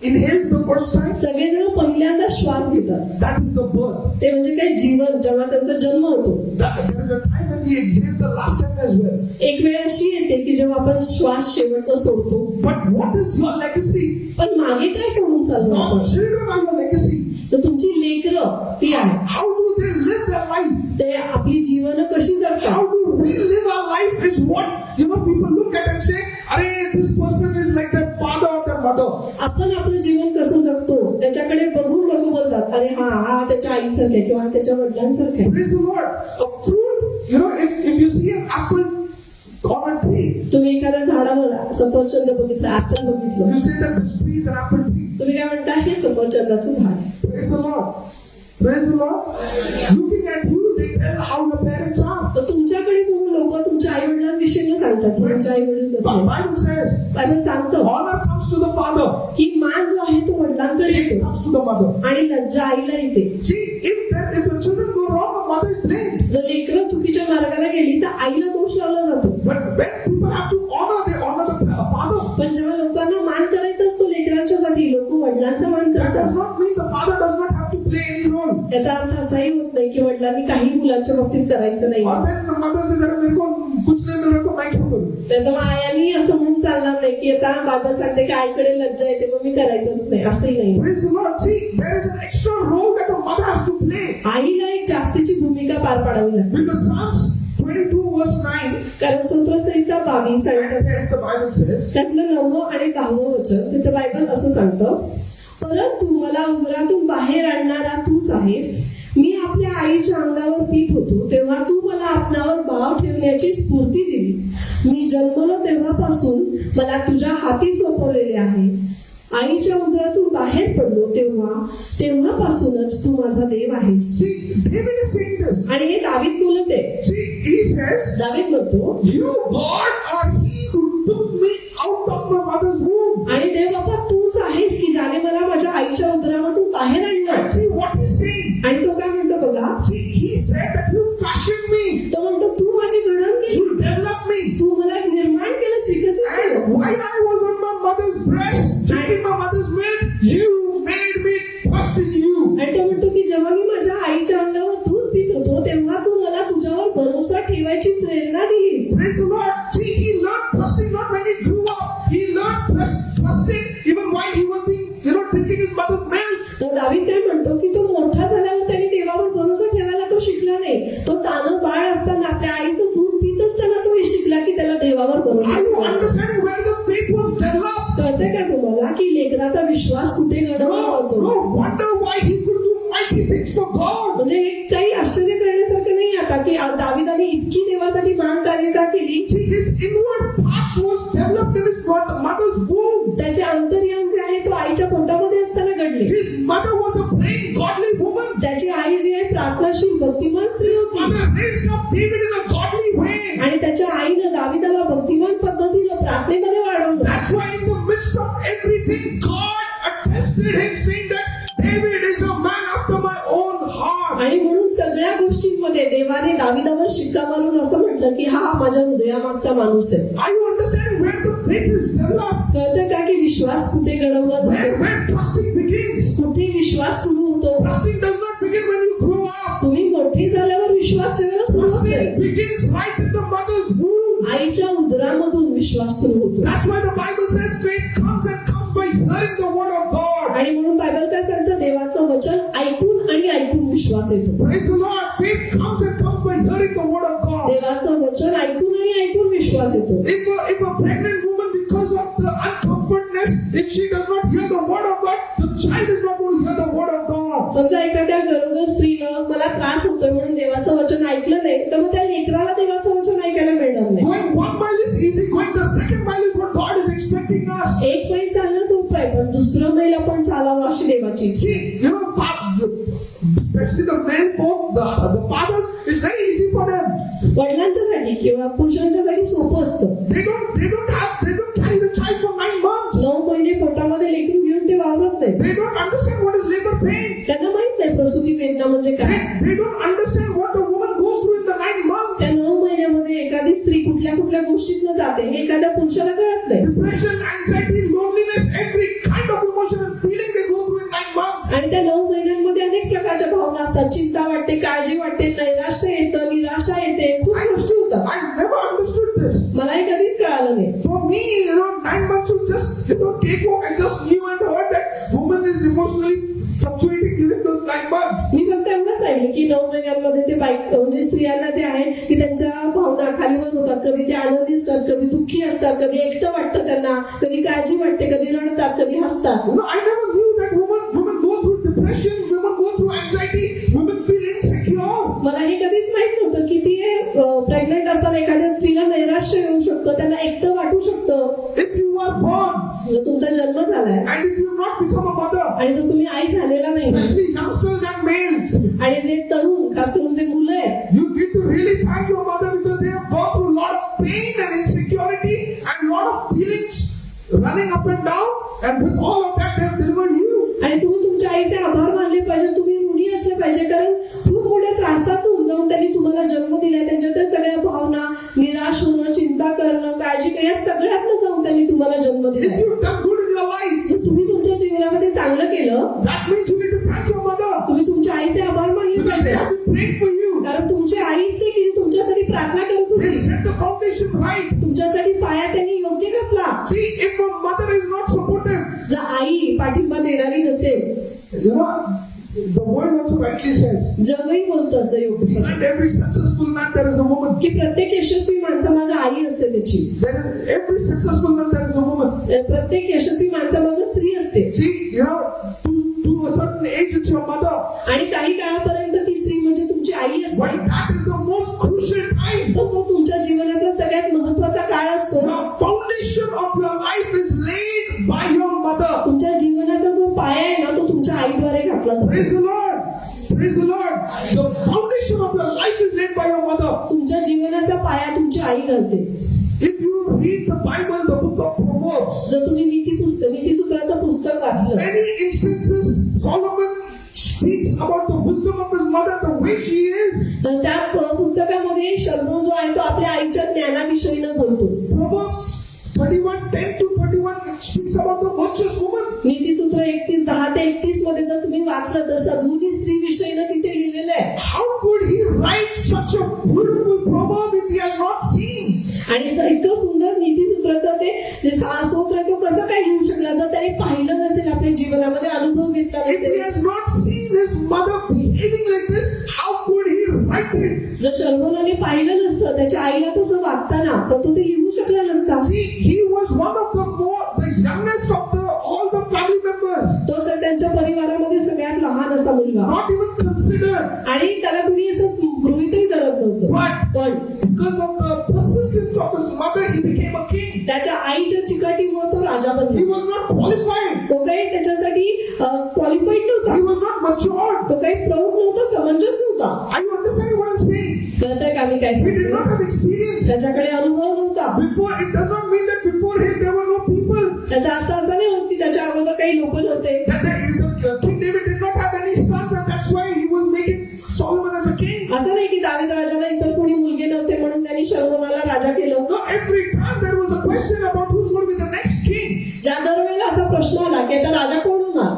Inhales the first time. सगळेजण पहिल्यांदा श्वास घेतात, That is the birth. ते म्हणजे काय जीवन, जेव्हा त्यांचा जन्म होतो. There is a time when we exhale the last time as well. एक वेळ अशी येते की जेव्हा आपण श्वास शेवटचा सोडतो. But what is your legacy? पण मागे काय सोडून चाललो Your आपण? children are your legacy. तर तुमची लेकरं ती आहे, How do they live their life? ते आपली जीवन कशी जगतात. How do we live our life is what people look at and say, "Arey, this person is like their father or their mother." आपण आपलं जीवन कसं जगतो त्याच्याकडे बघून लोक बोलतात, अरे हा त्याच्या आईसारखं आहे किंवा त्याच्या वडिलांसारखं आहे. Praise the Lord. A fruit, if you see an apple on a tree, तुम्ही एखाद्या झाडावर सफरचंद बघितलं, ऍपल बघितलं, you say that this tree is an apple tree. तुम्ही काय म्हणता, हे सफरचंदाचं झाड आहे. Praise the Lord. Praise the Lord. Looking at you, they tell how your parents are. तर तुमच्याकडे कोण लोक तुमच्या आई वडिलांविषयी सांगतात, तुमचे आई वडील The कसे. Bible says, बायबल सांगतं honor comes to the father, की मान जो आहे तो वडिलांकडे shame येतो comes to the mother. आणि लज्जा आईला येते. See, if your children go wrong, the mother is blamed. जर लेकरं चुकीच्या मार्गाला गेली तर आईला दोष लावला जातो. But when people have to honor, they honor the father. पण जेव्हा लोकांना मान करायचा असतो लेकरांच्यासाठी, लोक वडिलांचा मान That does करतात. not mean the father does not have to play any role. याचा अर्थ असाही होत नाही की वडिलांनी काही मुलांच्या बाबतीत करायचं नाही. और then the mother says, "अरे मेरे को कुछ नहीं, मेरे को मैं क्यों करूं?" तर आयांनी असं म्हणून चालणार नाही की आता बायबल सांगते की आईकडे लज्जा येते मग मी करायचंच नाही, असंही नाही. Praise the Lord. See, there is an extra role that a mother has to play. आईला एक जास्तीची भूमिका पार पाडावी लागते. Because Psalms 22 verse 9, कारण स्तोत्रसंहिता 22 आणि and the Bible says, त्यातलं 9वं आणि 10वं वचन तिथं बायबल असं सांगतं, परंतु मला उदरातून बाहेर आणणारा तूच आहेस. मी आपल्या आईच्या अंगावर पीत होतो तेव्हा तू मला आपणावर भाव ठेवण्याची स्फूर्ती दिली. मी जन्मलो तेव्हापासून मला तुझ्या हाती सोपवलेले आहे. आईच्या उदरातून बाहेर पडलो तेव्हापासूनच तू माझा देव आहेस. see, David is saying this. आणि हे दावीद बोलत आहे. See, he says, दावीद म्हणतो, "You, God, are He who took me out of my mother's womb." आणि देव बाबा तूच आहेस की ज्याने मला माझ्या आईच्या उदरामधून बाहेर आणलं. And see what he's saying. आणि तो काय म्हणतो बघा, See, he said that you fashioned me, तो म्हणतो तू माझी घडण केली, you developed me, तू मला निर्माण केलं, विकसित and केलं. while I was on my mother's breast, drinking my mother's milk, you made me trust in you. आणि तो म्हणतो की जेव्हा मी माझ्या आईच्या अंगावर दूध पित होतो तेव्हा तू मला तुझ्यावर भरोसा ठेवायची प्रेरणा दिलीस. Praise the Lord. See, he learned trusting not when he grew up. He learned trusting even while he was being, drinking his mother's milk. तर दावीद काय म्हणतो की तो मोठा झाल्यावर त्याने देवावर भरोसा ठेवायला तो शिकला नाही. तो तानं बाळ असताना आपल्या आईचं दूध पित असताना तो हे शिकला की त्याला देवावर भरोसा Are you ठेवायचा. understanding where the faith was developed? कळतंय का तुम्हाला की लेकराचा विश्वास कुठे घडवला जातो. No wonder why he could do mighty things for God. म्हणजे हे काही आश्चर्य करण्यासारखं नाही. आता का की दाविदाने इतकी देवासाठी महान कार्य का केली? See, his inward parts was developed in his mother's womb. त्याचे अंतर्याम जे आहे तो आईच्या पोटामध्ये असताना घडले. His mother was a praying, godly woman. त्याची आई जी आहे प्रार्थनाशील भक्तिमान स्त्री होती. Mother raised up David in a godly way. आणि त्याच्या आईनं दाविदाला भक्तिमान पद्धतीनं प्रार्थनेमध्ये वाढवलं. That's why in the midst of everything, God attested him, saying that David is a man after my own heart. आणि म्हणून सगळ्या गोष्टींमध्ये देवाने दाविदावर शिक्का मारून असं म्हटलं की हा माझ्या हृदयामागचा माणूस आहे. Are you understanding where the faith is developed? कळतं का की विश्वास कुठे घडवला जातो? Where trusting begins. कुठे विश्वास सुरू होतो? Trusting does not begin when you grow up. तुम्ही मोठी झाल्यावर विश्वास ठेवायला सुरू होते. Trusting begins right in the mother's womb. आईच्या उदरामधून विश्वास सुरू होतो. That's why the Bible says faith comes by hearing the word of God. आणि म्हणून बायबल काय सांगतं? देवाचं वचन ऐकून आणि ऐकून विश्वास येतो. Praise the Lord. Faith comes by hearing the word of God. देवाचं वचन ऐकून आणि ऐकून विश्वास येतो. If a pregnant woman, because of the uncomfortness, if she does not hear the word of God, the child is not going to hear the word of God. समजा एखाद्या गरोदर स्त्रीनं मला त्रास होतोय म्हणून देवाचं वचन ऐकलं नाही तर मग त्या लेकराला देवाचं वचन ऐकायला मिळणार नाही. Going 1 mile is easy. Going the 2nd mile is what God is expecting us. एक मैल चालणं सोपं आहे पण दुसरं मैल आपण चालावं अशी देवाची इच्छा. See, you know, especially the men folk, the fathers, it's very easy for them. वडिलांच्यासाठी किंवा पुरुषांच्यासाठी सोपं असतं. They don't carry the child for 9 months. 9 महिने पोटामध्ये लेकरू घेऊन ते वावरत नाही. They don't understand what is labor pain. त्यांना माहित नाही प्रसूती वेदना म्हणजे काय. They don't understand what a woman goes through in the 9 months. त्या 9 महिन्यामध्ये एखादी स्त्री कुठल्या कुठल्या गोष्टीतनं जाते हे एखाद्या पुरुषाला कळत नाही. Depression, anxiety, loneliness, every kind of emotion and feeling they go through in 9 months. आणि त्या 9 महिन्यांमध्ये अनेक प्रकारच्या भावना असतात. चिंता वाटते, काळजी वाटते, नैराश्य येतं, निराशा येते, खूप गोष्टी होतात. I never understood this. मला हे कधीच कळालं नाही. For me, 9 months was just, cakewalk. I just knew and heard that woman is emotionally fluctuating during those 9 months. मी फक्त एवढंच ऐकलं की 9 महिन्यांमध्ये ते म्हणजे स्त्रियांना जे आहे की त्यांच्या भावना खालीवर होतात. कधी ते आनंदी असतात, कधी दुःखी असतात, कधी एकटं वाटतं त्यांना, कधी काळजी वाटते, कधी रडतात, कधी हसतात. I never knew that women go through depression, women go through anxiety, women feel insecure. मला हे कधीच माहित नव्हतं की ती प्रेग्नंट असताना एखाद्या स्त्रीला नैराश्य येऊ शकतं, त्यांना एकटं वाटू शकतं. If you are born जर तुमचा जन्म झालाय and if you have not become a mother, आणि जर तुम्ही आई झालेला नाही especially youngsters and males, आणि जे तरुण खास करून जे मुलं आहेत you need to really thank your mother because they have gone through a lot of pain and insecurity and a lot of feelings running up and down, and with all of that they have delivered you. आणि तुम्ही तुमच्या आईचे आभार मानले पाहिजे. तुम्ही ऋणी असले पाहिजे कारण खूप मोठ्या त्रासातून जाऊन त्यांनी तुम्हाला जन्म दिलाय. त्यांच्या त्या सगळ्या भावना, निराश होणं, चिंता करणं, काळजी करणं या सगळ्यातनं जाऊन त्यांनी तुम्हाला जन्म If दिलाय. you've done good in your life, जर तुम्ही तुमच्या जीवनामध्ये चांगलं केलं that means you need to thank your mother तुम्ही तुमच्या आईचे आभार मानले because they पाहिजे. have been praying for you. कारण तुमच्या आईचे की तुमच्यासाठी प्रार्थना करत They होती, set the foundation right. तुमच्यासाठी पाया त्यांनी योग्य घातला. See, if a mother is not supportive, जर आई पाठिंबा देणारी नसेल, the word also rightly says, जगही बोलतं असं योग्य behind every successful man there is a woman. की प्रत्येक यशस्वी माणसामागे आई असते त्याची. Every successful man there is a woman. प्रत्येक यशस्वी माणसामागे स्त्री असते. See, to a certain age it's your mother, आणि काही काळापर्यंत ती स्त्री म्हणजे तुमची आई but असते. that is the most crucial time. पण तो तुमच्या जीवनातला सगळ्यात महत्वाचा काळ असतो. The foundation of your life is laid by your mother. तुमच्या जीवनाचा जो पाया आहे ना तो तुमच्या आईद्वारे घातला जातो. Praise the Lord. Praise the Lord. The foundation of your life is laid by your mother. तुमच्या जीवनाचा पाया तुमची आई घालते. If you read the Bible, the book of Proverbs, जर तुम्ही नीतिसूत्राचं पुस्तक वाचलं, many instances Solomon speaks about the wisdom of his mother, the way she is. तर त्या पुस्तकामध्ये शलोमोन जो आहे तो आपल्या आईच्या ज्ञानाविषयीनं बोलतो. Proverbs 31:10-31 speaks about the virtuous woman. नीतिसूत्र 10:31 मध्ये जर तुम्ही वाचलं तर सद्गुणी स्त्री विषयीनं तिथे लिहिलेलं आहे. How could he write such a beautiful proverb if he has not seen? आणि जर इतकं सुंदर नीतिसूत्राचं ते जे स्तोत्र आहे तो कसं काय लिहू शकला जर त्याने पाहिलं नसेल, आपल्या जीवनामध्ये अनुभव घेतला If he नसेल. has not seen his mother behaving like this, how could he write it? जर शलोमोनाने पाहिलं नसतं त्याच्या आईला तसं वागताना तर तो ते लिहू शकला नसता. See, he was one of the youngest of all the family members. तो सर त्यांच्या परिवारामध्ये सगळ्यात लहान असा मुलगा Not even considered. आणि त्याला कुणी असं गृहीतही धरत नव्हतं. पण because of the persistence of his mother, he became a king. त्याच्या आईच्या चिकाटीमुळे तो राजा He बनला. was not qualified. तो काही त्याच्यासाठी क्वालिफाईड नव्हता. He was not matured. तो काही प्रौढ नव्हता, समंजस नव्हता. Are you understanding what I'm saying? कळतंय का मी काय He did not सांगतो? have experience. त्याच्याकडे अनुभव नव्हता. Before, it does not mean that before him there were no people. त्याचा अर्थ असा नाही होत की त्याच्या अगोदर काही लोक नव्हते. That King David did not have any sons, and that's why he was making Solomon as a king. असं नाही की दावीद राजाला इतर कोणी मुलगे नव्हते म्हणून त्यांनी शलोमोनाला राजा केलं. No, every time there was a question about who's going to be the next king. ज्या दरवेळेला असा प्रश्न आला की आता राजा कोण होणार,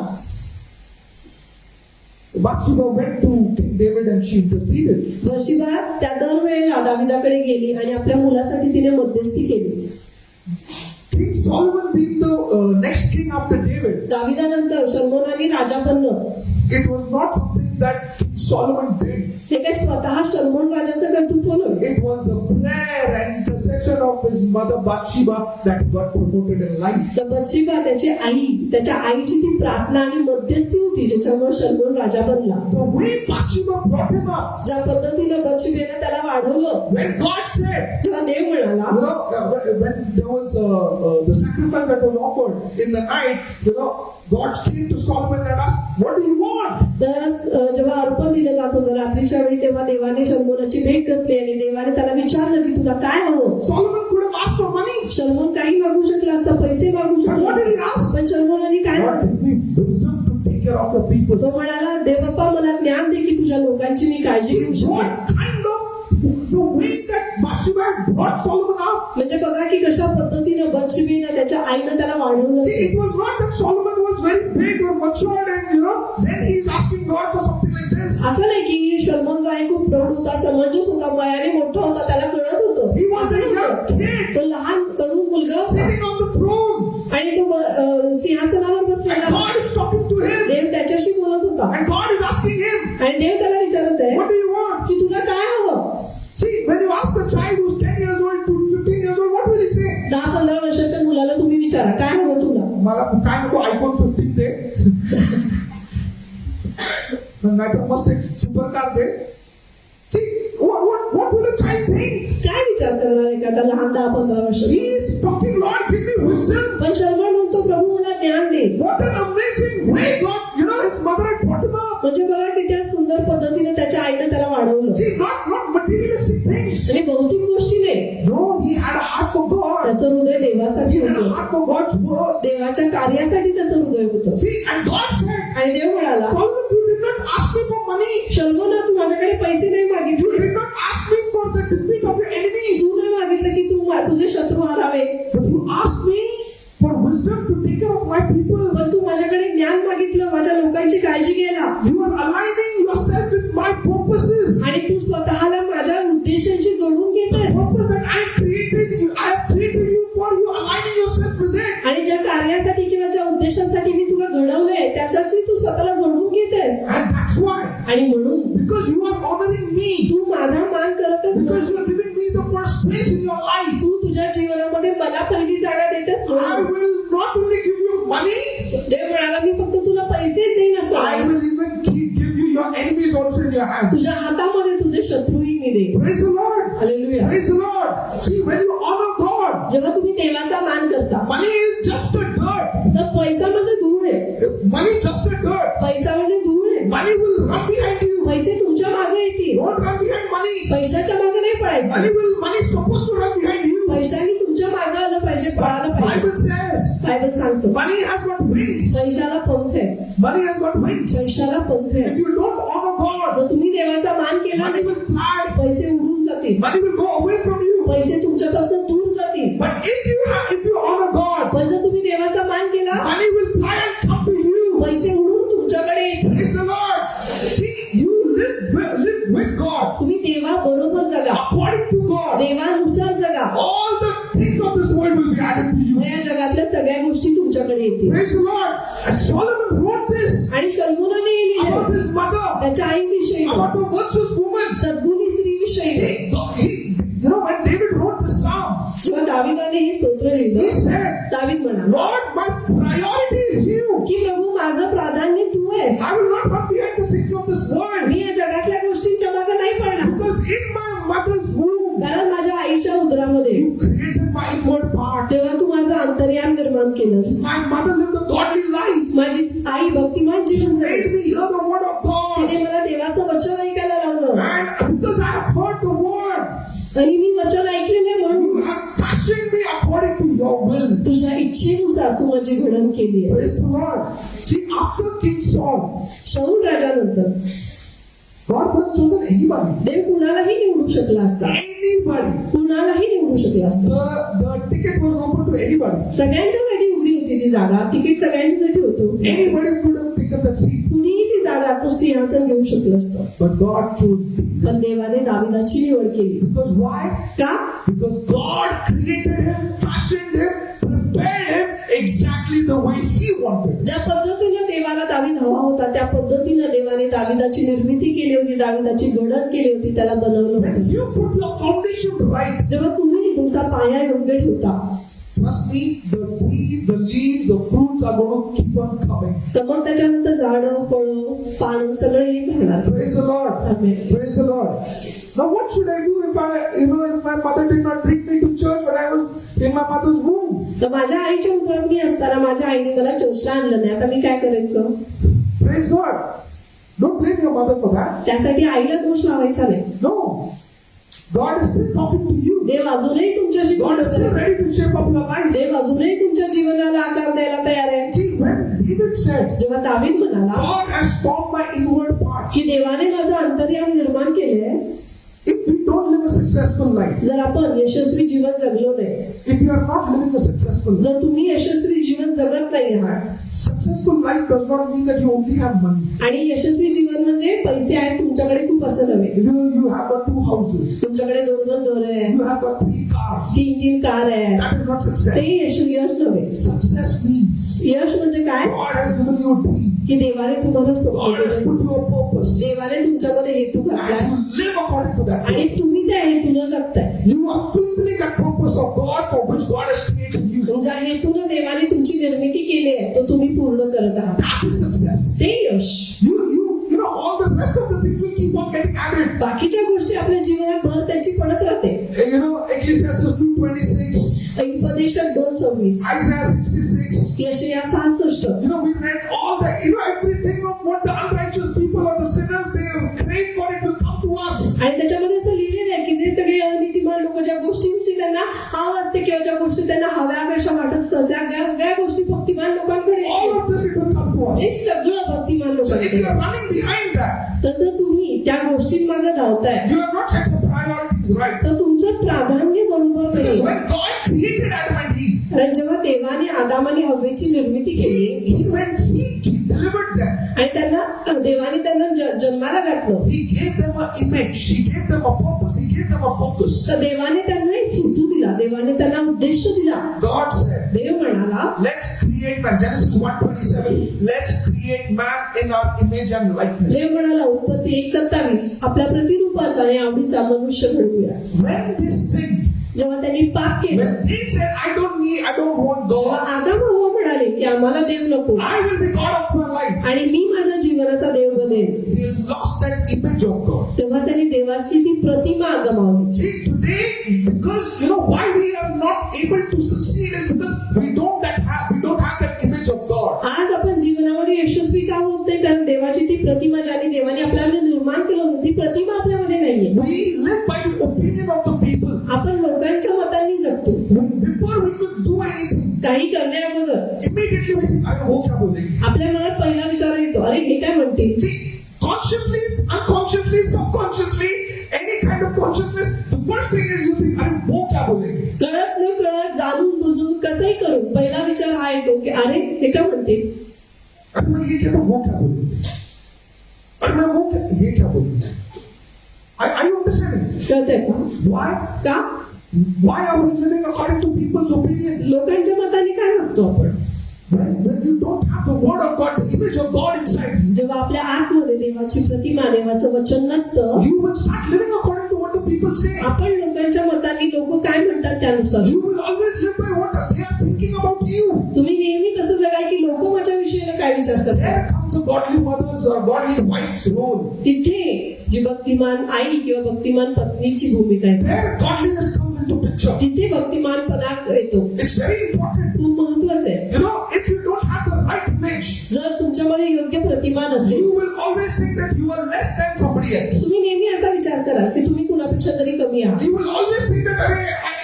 Bathsheba went to King David and she interceded. बर्शिबा त्या दरवेळेला दाविदाकडे गेली आणि आपल्या मुलासाठी तिने मध्यस्थी केली. King Solomon being the next king after David, दाविदानंतर शलोमोनाने राजा बनलं. it was not something that King Solomon did. हे काय स्वतः शलोमोन राजाचं कर्तृत्व नव्हे. It was the prayer and intercession of his mother Bathsheba that he got promoted in life. तर बर्शिबा त्याची आई, त्याच्या आईची ती प्रार्थना आणि मध्यस्थी होती ज्याच्यामुळे शलोमोन राजा बनला. The way Bathsheba brought him up, ज्या पद्धतीने बर्शिबेने त्याला वाढवलं, when God said, जेव्हा देव म्हणाला, when there was the sacrifice that was offered in the night, God came to Solomon and asked, "What do you want?" तर जेव्हा अर्पण दिलं जात होतं रात्रीच्या वेळी, तेव्हा देवाने शलोमोनाची भेट घेतली आणि देवाने त्याला विचारलं की तुला काय हवं. Solomon could have asked for money. शलोमोन काही मागू शकला असता, पैसे मागू But what did he शकला, ask? पण शलोमोनाने काय God, मागितलं? give me wisdom to take care of the people. तो म्हणाला, देव बाप्पा मला ज्ञान दे की तुझ्या लोकांची मी काळजी घेऊ शकेन. What kind of the way that Bathsheba had brought Solomon up? म्हणजे बघा की कशा पद्धतीने बत्शेबेने त्याच्या आईनं त्याला वाढवलं See, असेल. it was not that Solomon was very big or matured and then he's asking God for something like this. असं नाही की शलोमोन जो आहे खूप प्रौढ होता, समंजस होता, वयाने मोठा होता, त्याला कळत होतं. He was a young kid तो लहान तरुण मुलगा होता sitting on the throne आणि तो सिंहासनावर and बसलेला. God is talking to him देव त्याच्याशी बोलत होता and God is asking him, आणि देव त्याला विचारत आहे "What do you want?" की तुला काय हवं. See, when you ask a child who's 10 years old to 15 years old, what will he say? 10-15 वर्षाच्या मुलाला तुम्ही विचारा काय हवं तुला. मला काय नको iPhone 15 दे. नाहीतर मस्त एक super car they. See, what will a child think? काय विचार करणार आहे का आता लहान 10-15 He वर्षाचा. is talking, Lord, give me wisdom. पण शलोमोन म्हणतो प्रभू मला ज्ञान दे. What an amazing way God, his mother had brought him up. म्हणजे बघा की त्या सुंदर पद्धतीने त्याच्या आईने त्याला वाढवलं. See, not materialistic things. आणि भौतिक गोष्टी नाही, No, he had a heart for God. त्याचं हृदय देवासाठी He had a होतं, heart for God's word. देवाच्या कार्यासाठी त्याचं हृदय होतं. See, and God said, आणि देव म्हणाला, Solomon, you did not ask me for money. शलोमोना तू माझ्याकडे पैसे नाही You मागितले, did not ask me for the defeat of your enemies. तू नाही मागितलं की तुझे शत्रू हारावे, But you asked me for wisdom to take care of my people. पण तू माझ्याकडे ज्ञान मागितलं माझ्या लोकांची काळजी घ्यायला. You are aligning yourself with my purposes. आणि तू स्वतःला माझ्या उद्देशांशी जोडून घेत The आहे. purpose that I have created you for, you aligning yourself with it. आणि ज्या कार्यासाठी किंवा ज्या उद्देशांसाठी मी तुला घडवलंय त्याच्याशी तू स्वतःला जोडून घेतेस. And that's why. आणि म्हणून Because you are honoring me. तू माझा मान करतच Because नाही. you are giving me the first place in your life. तू तुझ्या जीवनामध्ये मला पहिली जागा देतेस I म्हणून. will not only give you money, देव म्हणाला मी फक्त तुला पैसेच देईन I असं, will even give you your enemies also in your hands. तुझ्या हातामध्ये तुझे शत्रूही मी देईन. Praise the Lord. Hallelujah. Praise the Lord. See, when you honor God, जेव्हा तुम्ही देवाचा मान करता money is just a dirt. तर पैसा म्हणजे धूळ आहे. Money is just a dirt. पैसा म्हणजे धूळ आहे. Money will run behind you. पैसे तुमच्या मागे येतील, Don't run behind money. पैशाच्या मागे नाही पडायचं. Money is supposed to run behind you. पैशाने तुमच्या मागे आलं पाहिजे, पळालं पाहिजे. Bible says, बायबल सांगतो money has got wings. पैशाला पंख आहे. Money has got wings. पैशाला पंख आहे. If you don't honor God, जर तुम्ही देवाचा मान केला money नाही, will fly. पैसे उडून जातील, Money will go away from you. पैसे तुमच्यापासून दूर जातील. But if you honor God, पण जर तुम्ही देवाचा मान केला, money will fly and come to you. पैसे उडून तुमच्याकडे येतील. Praise the Lord. See, you live with God, तुम्ही देवा बरोबर जगा, according to God. देवानुसार जगा. All the things of this world will be added to you. या जगातल्या सगळ्या गोष्टी तुमच्याकडे येतील. Praise the Lord. And Solomon wrote this आणि शलोमोनाने हे लिहिलं about his mother, त्याच्या आईविषयी, about a virtuous woman. सद्गुणी स्त्रीविषयी. When David wrote the psalm, जेव्हा दाविदाने हे स्तोत्र he लिहिलं, said, दावीद म्हणाला Lord, my priority is you. की प्रभू माझं प्राधान्य तू आहेस. I will not run behind the things of this world. मी या जगातल्या गोष्टींच्या मागे नाही पडणार. Because in my mother's womb, केलंस. My mother lived a godly life. माझी आई भक्तिमान जीवन Made जगली. me hear the word of God. तिने मला देवाचं वचन ऐकायला लावलं. And because I have heard the word, आणि मी वचन ऐकलेले म्हणून you have fashioned me according to your will. तुझ्या इच्छेनुसार तू माझी घडण केली आहे. Praise the Lord. See, after King Saul, Saul राजानंतर God could have chosen anybody. देव कुणालाही निवडू शकला असता. Anybody. कुणालाही निवडू शकला असता. The ticket was open to anybody. सगळ्यांच्यासाठी उघडी होती ती जागा. तिकीट सगळ्यांच्यासाठी होतं. Anybody could have taken that seat. कुणीही ती जागा तो सिंहासन घेऊ शकलं असतं. But God chose David. पण देवाने दाविदाची निवड केली. Because why? का? Because God created him, fashioned him, prepared him exactly the way he wanted. ज्या पद्धतीनं देवाला दावीद हवा होता त्या पद्धतीनं देवाने दाविदाची निर्मिती केली होती, दाविदाची घडण केली होती, त्याला बनवलं When होतं. you put your foundation right, जेव्हा तुम्ही तुमचा पाया योग्य ठेवता, trust me, the trees, the leaves, the fruits are going to keep on coming. तर मग त्याच्यानंतर झाडं, फळं, पानं सगळं येत राहणार. Praise the Lord. Amen. Praise the Lord. Now what should I do if if my mother did not bring me to church when I was in my mother's womb? तर माझ्या आईच्या उदरात मी असताना माझ्या आईने मला चर्चला आणलं नाही. आता मी काय करायचं? Praise God. Don't blame your mother for that. त्यासाठी आईला दोष लावायचा नाही. No. God is still talking to you. देव अजूनही तुमच्याशी God is still बोलत आहे. ready to shape up your life. देव अजूनही तुमच्या जीवनाला आकार द्यायला तयार आहे. See, when David said, जेव्हा दावीद म्हणाला God has formed my inward parts. की देवाने माझं अंतर्याम निर्माण केले, If we don't live a successful life, जर आपण यशस्वी जीवन जगलो नाही, if you are not living a successful life, जर तुम्ही यशस्वी जीवन जगत नाही आहात, successful life does not mean that you only have money. आणि यशस्वी जीवन म्हणजे पैसे आहेत तुमच्याकडे खूप असं नव्हे. You have got 2 houses. तुमच्याकडे 2 घर आहे, You have got 3 cars. 3 car आहे. That is not success. ते यश नव्हे. Success means यश म्हणजे काय? God has given you a dream. की देवाने तुम्हाला God स्वप्न has दिले, put you a purpose. देवाने तुमच्यामध्ये हेतू घातलाय And you live according to that. आणि तुम्ही त्या हेतून जगताय. You are fulfilling that purpose of God for which God has created you. ज्या हेतून देवाने तुमची निर्मिती केली आहे तो तुम्ही पूर्ण करत आहात. That is success. ते यश. You know, all the rest of the things will keep on getting added. बाकीच्या गोष्टी आपल्या जीवनात भर त्यांची पडत राहते. You know, Ecclesiastes 2:26, उपदेशक 2:26, Isaiah 66. यशया 66. You know, we read all that. You know, everything of what the unrighteous people or the sinners they crave for, it will come to us. आणि त्याच्यामध्ये असं लिहिलेलं आहे की जे सगळे अनितिमान लोक ज्या गोष्टींची त्यांना हाव असते किंवा ज्या गोष्टी त्यांना हव्या कशा वाटत असतात त्या सगळ्या गोष्टी भक्तिमान लोकांकडे All येतात. of this it will come to us. हे सगळं भक्तिमान So if you लोकांकडे. are running behind that, तर तुम्ही त्या गोष्टींमागे धावताय you have not set the priorities right. तर तुमचं प्राधान्य बरोबर Because नाही. when God created Adam and Eve, कारण जेव्हा देवाने आदाम आणि हव्वेची निर्मिती केली when he delivered them, आणि त्यांना देवाने त्यांना जन्माला घातलं, he gave them an image, he gave them a purpose, he gave them a focus. तर देवाने त्यांना एक हेतू दिला, देवाने त्यांना उद्देश दिला. God said, देव म्हणाला let's create man. Genesis 1:27. Let's create man in our image and likeness. देव म्हणाला उत्पत्ती 1:27 आपल्या प्रतिरूपाचा आणि आवडीचा मनुष्य घडवूया. When they sinned, जेव्हा त्यांनी पाप केलं, when they said, I don't want तेव्हा God, आदाम हव्वा म्हणाले की आम्हाला देव नको I will be God of my life, आणि मी माझ्या जीवनाचा देव बनेन, they lost that image of God. तेव्हा त्यांनी देवाची ती प्रतिमा गमावली. See, today, because you know why we are not able to succeed is because we don't have that image of God. आज आपण जीवनामध्ये यशस्वी का होत नाही? कारण देवाची ती प्रतिमा ज्याने देवाने आपल्याला निर्माण केलं होतं ती प्रतिमा आपल्यामध्ये नाहीये. We live by the opinion of the people. आपण लोकांच्या मतांनी जगतो. Before we could do anything, काही करण्याअगोदर immediately we think, अरे वो क्या बोलेंगे? आपल्या मनात पहिला विचार येतो, अरे हे काय म्हणतील? See, consciously, unconsciously, subconsciously, any kind of consciousness, the first thing is you think, अरे वो क्या बोलेंगे? कळत न कळत जाणून बुजून कसंही करून पहिला विचार हा येतो की अरे हे काय म्हणतील? अरे मैं ये कहता हूँ, वो क्या बोलेंगे? अरे मैं वो क्या, ये क्या बोलेंगे? Are you understanding? कळतंय का? Why? का? Why are we living according to people's opinion? लोकांच्या मताने काय जगतो आपण? When you don't have the word of God, the image of God inside you, जेव्हा आपल्या आतमध्ये देवाची प्रतिमा, देवाचं वचन नसतं, you will start living according to what the people say. आपण लोकांच्या मतांनी लोक काय म्हणतात त्यानुसार You will always live by what they are thinking about you. तुम्ही नेहमी कसं जगाल की लोक माझ्या विषयीने काय विचार करतात. There comes a godly mother's or godly wife's role. तिथे जी भक्तिमान आई किंवा भक्तिमान पत्नीची भूमिका आहे, There godliness comes into picture. तिथे भक्तिमानपणा येतो. It's very important. खूप महत्वाचं आहे. You know, if you don't have the right image, जर तुमच्यामध्ये योग्य प्रतिमा नसेल, you will always think that you are less than somebody else. तुम्ही नेहमी असा विचार कराल की तुम्ही कुणापेक्षा तरी कमी आहात. You will always think that,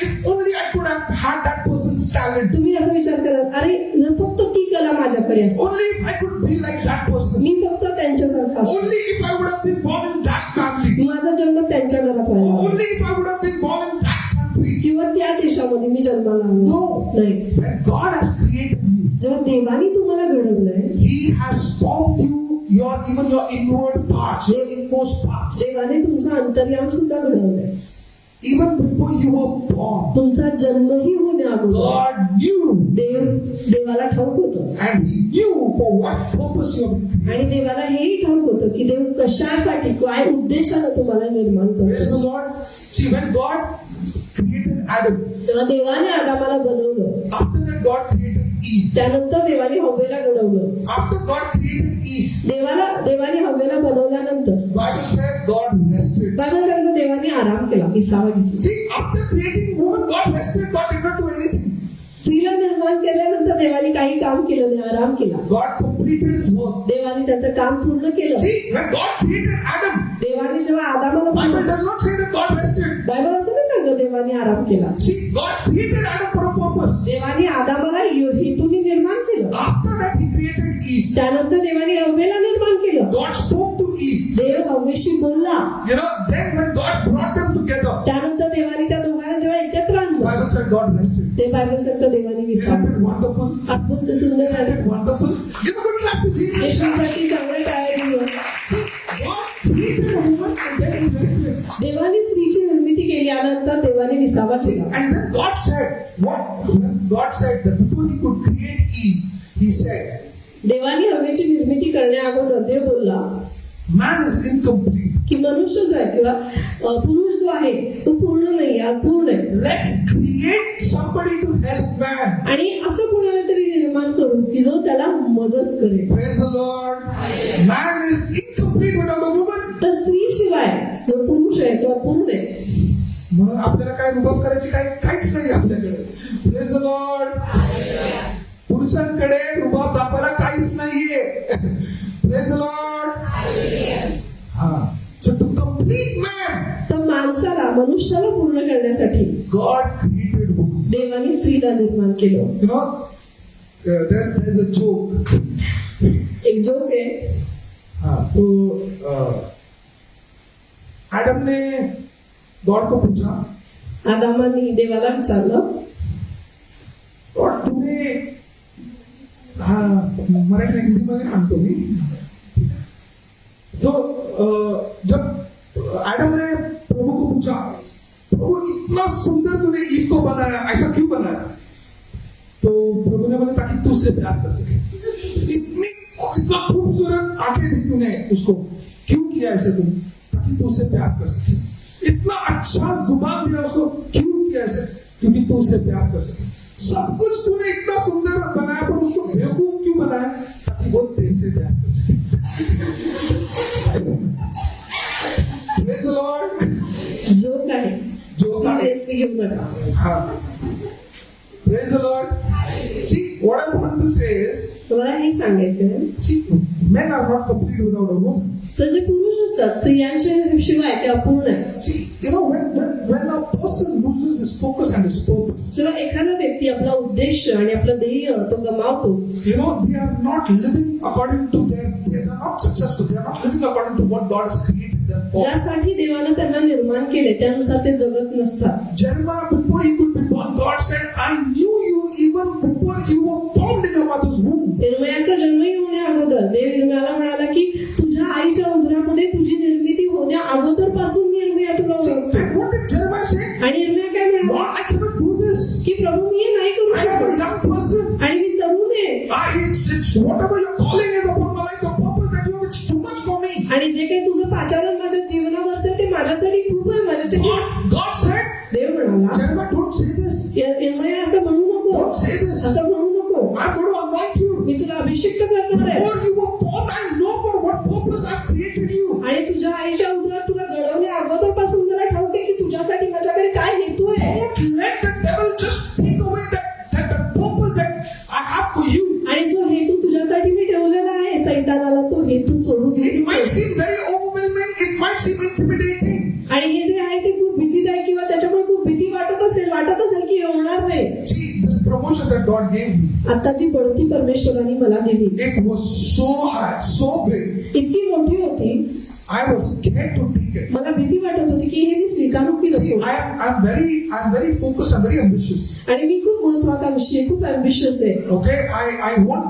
if only I could have had that person's talent. तुम्ही असा विचार कराल, अरे जर फक्त ती कला माझ्याकडे असते, Only if I could be like that person. मी फक्त त्यांच्यासारखा असतो, Only if I would have been born in that family. माझा जन्म त्यांच्या घरात व्हायला, Only if I would have been born in that country. किंवा त्या देशामध्ये मी जन्माला आलो. No. नाही. When God has created you, जेव्हा देवाने तुम्हाला घडवलंय, He has formed you, even your inward parts, your inmost parts. देवाने तुमचा अंतर्याम सुद्धा घडवलंय. Even before you were born, तुमचा जन्मही होण्याअगोदर God knew, देवाला ठाऊक होतं, and He knew for what purpose you have been created. आणि देवाला हेही ठाऊक होतं की देव कशासाठी, काय उद्देशानं तुम्हाला निर्माण Praise the करतो. Lord. See, when God created Adam, तेव्हा देवाने आदामाला बनवलं, after that God created Eve. त्यानंतर देवाने हव्वेला घडवलं. After God created Eve, देवाने हव्वेला बनवल्यानंतर Bible says God rested. Bible सांगतं देवाने आराम केला, विसावा घेतला. See, after creating woman, God rested. God did not do anything. स्त्रीला निर्माण केल्यानंतर देवाने काही काम केलं नाही, आराम केला. God completed His work. देवाने त्याचं काम पूर्ण केलं. See, when God created Adam, देवाने जेव्हा आदामाला Bible बनवलं, does not say that God rested. Bible असं नाही सांगत देवाने आराम केला. See, God created Adam for a purpose. देवाने आदामाला हेतूने निर्माण केलं. After that, He created Eve. त्यानंतर देवाने हव्वेला निर्माण केलं. God spoke to Eve. देव हव्वेशी बोलला. You know, then when God brought them together, त्यानंतर देवाने त्या दोघांना जेव्हा एकत्र आणलं, Bible said God rested. ते बायबल सांगतं देवाने Isn't विसावलं. it wonderful? अद्भुत सुंदर Isn't आहे. it wonderful? Give a good clap to Jesus. येशूसाठी चांगलं टाळ्या दिलं. God created a woman and then He rested. देवाने स्त्रीची निर्मिती केली, यानंतर देवाने विसावा केला. And then God said, when God said that before He could create Eve, He said, देवाने हवेची निर्मिती करण्या अगोदर देव बोलला man is incomplete. की मनुष्य जो आहे किंवा पुरुष जो आहे तो पूर्ण नाही, अपूर्ण आहे. Let's create somebody to help man. आणि असं कोणाला तरी निर्माण करू की जो त्याला मदत करेल. Praise the Lord. Man is incomplete without a woman. तर स्त्री शिवाय जो पुरुष आहे तो अपूर्ण आहे. म्हणून आपल्याला काय रुबाब करायची काहीच नाही आपल्याकडे. Praise the Lord. पुरुषांकडे रुबाब दाखवायला काहीच नाहीये. Praise the Lord. So to complete man, तर माणसाला, मनुष्याला पूर्ण करण्यासाठी God created woman. देवाने स्त्रीला निर्माण केलं. You know, there's a joke. एक जोक आहे. तो एडम ने गॉड को पूछा, आदामाने देवाला विचारलं, गॉड तुम्ही मराठी हिंदी मध्ये सांगतो मी. तो जब एडम ने प्रभु को पूछा, प्रभु इतना सुंदर तूने ईव को बनाया, ऐसा क्यों बनाया? तो प्रभु ने बोला ताकि तू उससे प्यार कर सके. इतना खूबसूरत आंखें दी तूने उसको, क्यों किया ऐसे तूने? ताकि तू उससे प्यार कर सके. इतना अच्छा जुबान दिया उसको, क्यों किया ऐसे? क्योंकि तू उससे प्यार कर सके. सब कुछ तूने इतना सुंदर बनाया, पर उसको बेवकूफ क्यों बनाया? ताकि वो तेरे से प्यार कर सके. Praise the Lord. जोक आहे. जोक आहे. Seriously घेऊ नका. Praise the Lord. See, what I want to say is, मला हे सांगायचं, see, men are not complete without a woman. तर जे पुरुष असतात स्त्रियांच्या शिवाय ते अपूर्ण आहे. See, you know, when a person loses his focus and his purpose, जेव्हा एखादा व्यक्ती आपला उद्देश आणि आपलं ध्येय तो गमावतो, you know, they are not living according to they are not successful. They are not living according to what God has created them for. ज्यासाठी देवानं त्यांना निर्माण केले त्यानुसार ते जगत नसतात. Jeremiah, before he could be born, God said, I knew you even before you were formed in your mother's womb. इर्मयाचा जन्म होण्या अगोदर देव इर्मयाला म्हणाला की तुझ्या आईच्या उदरामध्ये तुझी निर्मिती होण्या अगोदर पासून मी इर्मया तुला ओळखतो. And what did Jeremiah say? आणि इर्मया काय म्हणाला Lord, I cannot do this. की प्रभू मी हे नाही करू I am a शकत young person. आणि मी तरुण आहे. It's whatever your calling is upon my life, the purpose that you have, it's too much for me. आणि जे काही तुझं पाचारण माझ्या जीवनावरचं आहे ते माझ्यासाठी खूप आहे. माझ्यासाठी God said, देव म्हणाला Jeremiah, don't say this. इर्मया असं म्हणू नको, Don't say this. असं म्हणू नको. I'm going to anoint you. मी तुला अभिषिक्त करणार आहे. Before you were formed, I know for what purpose I've created you. आणि तुझ्या आईच्या उदरात तुला घडवण्या अगोदर पासून मला ठाऊक आहे की तुझ्यासाठी माझ्याकडे काय हेतू आहे. Don't आहे. See, this promotion that God gave me, आता जी बढती परमेश्वराने मला दिली it was so high, so big. इतकी मोठी होती, I was scared to take it. मला भीती वाटत होती की हे मी स्वीकारू की See, नको. I'm very focused, I'm very ambitious. आणि मी खूप महत्वाकांक्षी आहे, खूप अँबिशियस आहे. Okay, I want,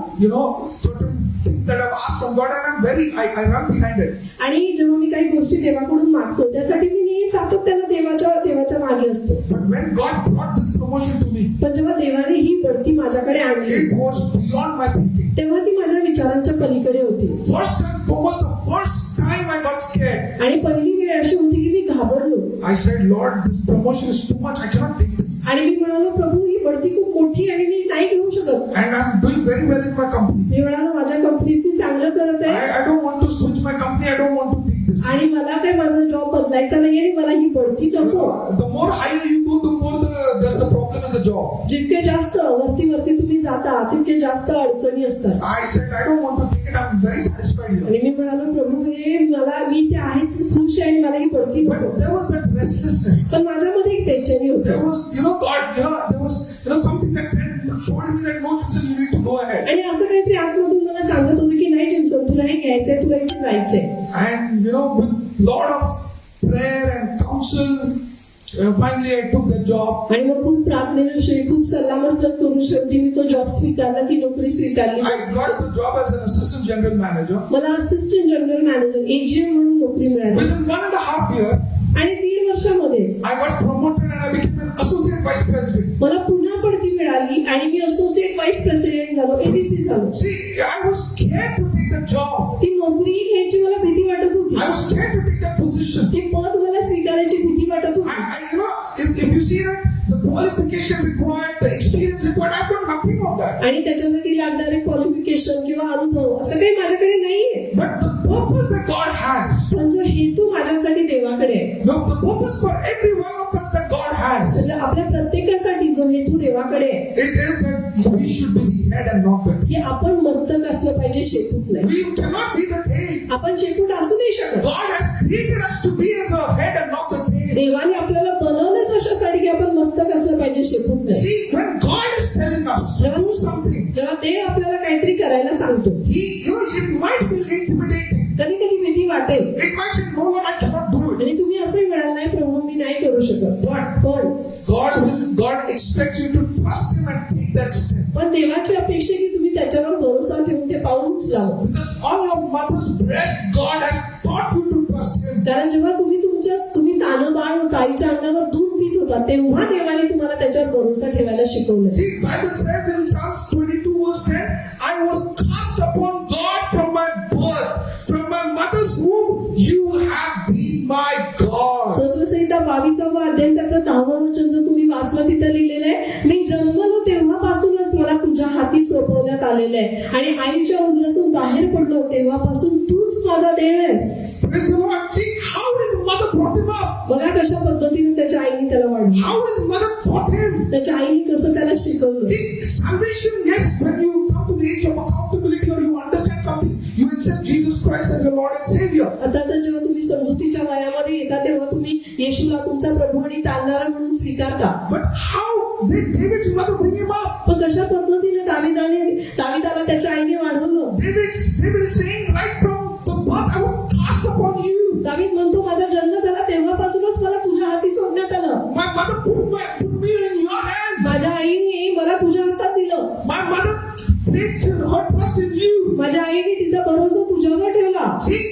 certain things that I've asked from God, and I run behind it. आणि जेव्हा मी काही गोष्टी देवाकडून मागतो त्यासाठी मी नेहमी सातत्यानं देवाच्या मागे असतो. But when God brought this promotion to me, पण जेव्हा देवाने ही बढती माझ्याकडे आणली it was beyond my thinking. तेव्हा ती माझ्या विचारांच्या पलीकडे होती. First and foremost, the first time I got scared, आणि पहिली वेळ अशी होती की मी घाबरलो I said, Lord, this promotion is too much. I cannot take this. आणि मी म्हणालो प्रभू ही बढती खूप मोठी आणि मी नाही घेऊ शकत. And I'm doing very well in my company. मी म्हणालो माझ्या कंपनीत मी चांगलं करत आहे I don't want to switch my company. I don't want to take this. आणि मला काय माझा जॉब बदलायचा नाही आणि मला ही बढती नको. The more higher you go, the more there's a problem in the job. जितके जास्त वरती तुम्ही जाता तितके जास्त अडचणी असतात. I said, I don't want to take it. I'm very satisfied here. आणि मी म्हणालो प्रभू हे मी ते आहे खुश आहे आणि मला ही बढती नको. But there was that restlessness. पण माझ्यामध्ये एक बेचैनी होती. There was, God, there was, something that told me that no, Jensen, you need to go ahead. आणि असं काहीतरी आतमधून मला सांगत होतं की नाही जिन्सन तुला हे घ्यायचंय, तुला इथे जायचंय. And with lot of prayer and counsel, finally I took that job. आणि मग खूप प्रार्थनेविषयी खूप सल्लामसलत करून शेवटी मी तो जॉब स्वीकारला, ती नोकरी स्वीकारली. I got the job as an assistant general manager. मला असिस्टंट जनरल मॅनेजर AGM म्हणून नोकरी मिळाली. Within 1.5 years, आणि 1.5 वर्षामध्ये I got promoted and I became an associate vice president. मला पुन्हा बढती मिळाली आणि मी असोसिएट व्हाईस प्रेसिडेंट झालो, AVP झालो. See, I was scared to take that job. ती नोकरी घ्यायची मला भीती वाटत होती. I was scared to take that position. ती पद मला स्वीकारायची भीती वाटत होती. If you see that the qualification required, the experience required, I've got nothing of that. आणि त्याच्यासाठी लागणारे क्वालिफिकेशन किंवा अनुभव असं काही माझ्याकडे नाहीये. But the purpose that God has, पण जो हेतू माझ्यासाठी देवाकडे आहे, the purpose for every one of us that God has, म्हणजे आपल्या प्रत्येकासाठी जो हेतू देवाकडे आहे, it is that we should be the head and not the tail. की आपण मस्तक असलं पाहिजे, शेपूट नाही. We cannot be the tail. आपण शेपूट असू नाही शकत. God has created us to be as a head and not the tail. देवाने आपल्याला बनवलं अशासाठी की आपण मस्तक असलं पाहिजे, शेपूट नाही. See, when God is telling us to do something, जेव्हा देव आपल्याला काहीतरी करायला सांगतो, it might feel intimidating. कधी कधी भीती वाटेल It might say, no, Lord, I cannot do it. आणि तुम्ही असंही म्हणाल नाही प्रभू मी नाही करू शकत. But पण God expects you to trust Him and take that step. पण देवाची अपेक्षा की तुम्ही त्याच्यावर भरोसा ठेवून ते पाऊल उचलावं. Because on your mother's breast, God has taught you to trust Him. कारण जेव्हा तुम्ही तानं बाळ होता, आईच्या अंगावर दूध पित होता, तेव्हा देवाने तुम्हाला त्याच्यावर भरोसा ठेवायला शिकवलं. See, Bible says in Psalms 22 verse 10, I was cast upon God from my birth, from my mother's womb. You have been my God. सतसंहिता 22वा अध्याय त्यातलं 10वं वचन जर तुम्ही वाचलं तिथं लिहिलेलं आहे, मी जन्मलो तेव्हापासूनच मला तुझ्या हाती सोपवण्यात आलेलं आहे आणि आईच्या उदरातून बाहेर पडलो तेव्हापासून तूच माझा देव आहेस. Praise the Lord. See, how his mother brought him up. बघा कशा पद्धतीने त्याच्या आईने त्याला वाढवलं, How his mother taught him. त्याच्या आईने कसं त्याला शिकवलं. See, salvation, yes, when you come to the age of accountability or you understand something, you accept Jesus Christ as your Lord and Savior. आता तर जेव्हा तुम्ही समजुतीच्या वयामध्ये येता तेव्हा तुम्ही येशूला तुमचा प्रभू आणि तारणारा म्हणून स्वीकारता. But how did David's mother bring him up? पण कशा पद्धतीने दाविदाला त्याच्या आईने वाढवलं. David is saying right from the birth, I was cast upon you. दावीद म्हणतो माझा जन्म झाला तेव्हापासूनच मला तुझ्या हाती सोडण्यात आलं. My mother put me in your hands. माझ्या आईने मला तुझ्या हातात दिलं. My mother placed her trust in you. माझ्या आईने तिचा भरोसा तुझ्यावर ठेवला. See,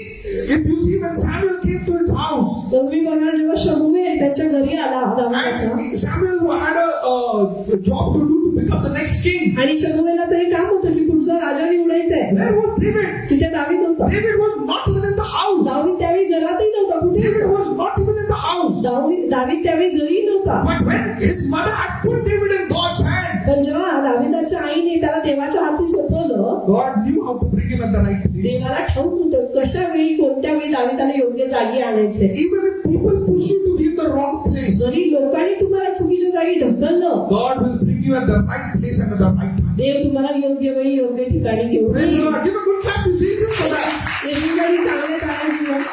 if you see when Samuel came to his house, तर तुम्ही बघा जेव्हा शमूएल त्याच्या घरी आला दाविदाच्या, and Samuel had a job to do to become the next king. आणि शमूएलाचं हे काम होतं की पुढचा राजा निवडायचा आहे. Where was David? तिथे दावीद होता. David was not even in the house. दावीद त्यावेळी घरातही नव्हता. कुठे? David was not even in the house. दावीद त्यावेळी घरी नव्हता. But when his mother had put David in God's hand, पण जेव्हा दाविदाच्या आईने त्याला देवाच्या हाती सोपवलं, God knew how to bring him at the right place. देवाला ठाऊक होतं कशा वेळी कोणत्या वेळी दाविदाला योग्य जागी आणायचे. Even if people push you to be in the wrong place, जरी लोकांनी तुम्हाला चुकीच्या जागी ढकललं, God will bring you at the right place and at the right time. देव तुम्हाला योग्य वेळी योग्य ठिकाणी घेऊन Praise the येईल. Lord. Give a good clap to Jesus for that. येशूसाठी चांगले टाळ्या दिवस.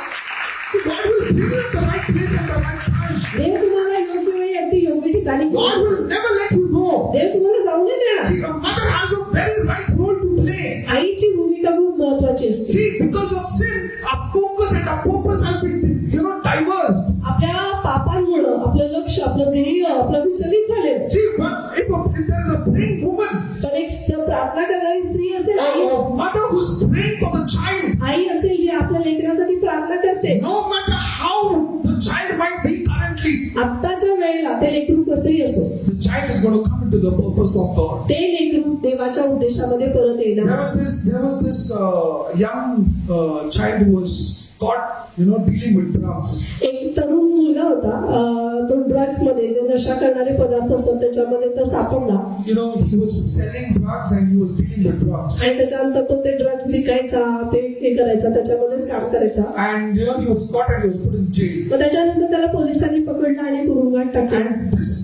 God will bring you at the right place and the right time. देव तुम्हाला योग्य वेळी अगदी योग्य ठिकाणी God घेऊन will never let you go. देव तुम्हाला जाऊ नाही देणार. See, a mother has a very right role to play. आईची भूमिका खूप महत्वाची असते. See, because of sin, our focus and our purpose has been, diversed. आपल्या पापांमुळं आपलं लक्ष, आपलं ध्येय, आपलं विचलित झालेलं. See, if there is a praying woman, पण एक प्रार्थना करणारी स्त्री असेल, a mother who's praying for the child, आई असेल जी आपल्या लेकरासाठी प्रार्थना करते, no matter how the child might be currently, आत्ताच्या वेळेला ते लेकरू कसंही असो, the child is going to come into the purpose of God. ते लेकरू देवाच्या उद्देशामध्ये परत येणार. There was this young child who was caught, dealing with drugs. एक तरुण मुलगा होता, तो ड्रग्स मध्ये जे नशा करणारे पदार्थ असतात त्याच्यामध्ये तो सापडला. He was selling drugs and he was dealing with drugs. आणि त्याच्यानंतर तो ते ड्रग्स विकायचा, ते हे करायचा, त्याच्यामध्येच काम करायचा. And he was caught and he was put in jail. मग त्याच्यानंतर त्याला पोलिसांनी पकडलं आणि तुरुंगात टाकलं. And this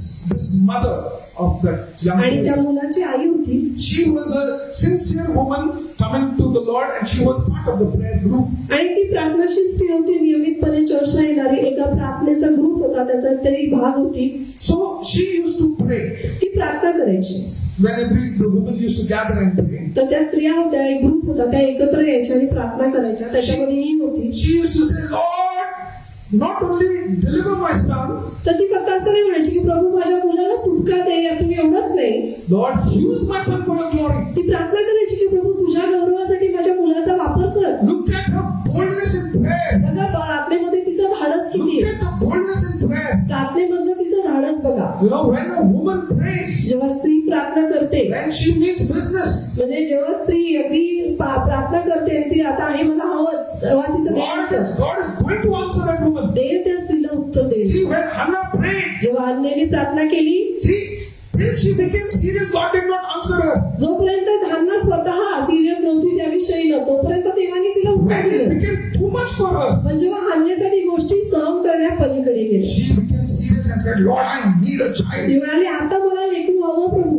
mother of that young आणि त्या person, मुलाची आई होती. she was a sincere woman coming to the Lord and she was part of the prayer group. आणि ती प्रार्थनाशील स्त्री होती, नियमितपणे चर्चला येणारी. एका प्रार्थनेचा ग्रुप होता, त्याचा ती भाग होती. So she used to pray. ती प्रार्थना करायची. Whenever the women used to gather and pray, तर त्या स्त्रिया होत्या, एक ग्रुप होता, त्या एकत्र यायच्या आणि प्रार्थना करायच्या. त्याच्यामध्ये ही होती. she used to say, Lord, not only deliver my son, तर ती फक्त असं नाही म्हणायची की प्रभू माझ्या मुलाला सुटका दे, यातून एवढंच नाही. Lord, use my son for your glory. ती प्रार्थना करायची की प्रभू तुझ्या गौरवासाठी माझ्या मुलाचा वापर कर. Look at her boldness in prayer. बघा प्रार्थनेमध्ये तिचं धाडस किती Look आहे. at the boldness in prayer. प्रार्थनेमधलं तिचं धाडस बघा. When a woman prays, जेव्हा स्त्री प्रार्थना करते, when she means business, म्हणजे जेव्हा स्त्री अगदी प्रार्थना करते आणि ती आता आहे मला हवंच, तेव्हा तिचं God is going to answer that woman. देव त्या स्त्रीला उत्तर देईल. See, when Hannah prayed, जेव्हा अन्याने प्रार्थना केली, see, till she became serious, God did not answer her. जोपर्यंत हन्ना स्वतः सिरियस नव्हती त्याविषयी न, तोपर्यंत देवाने तिला उत्तर When it दिलं. became too much for her, पण जेव्हा अन्यासाठी गोष्टी सहन करण्या पलीकडे गेल्या, she became serious and said, Lord, I need a child. ती म्हणाली आता मला लेकरू हवं प्रभू.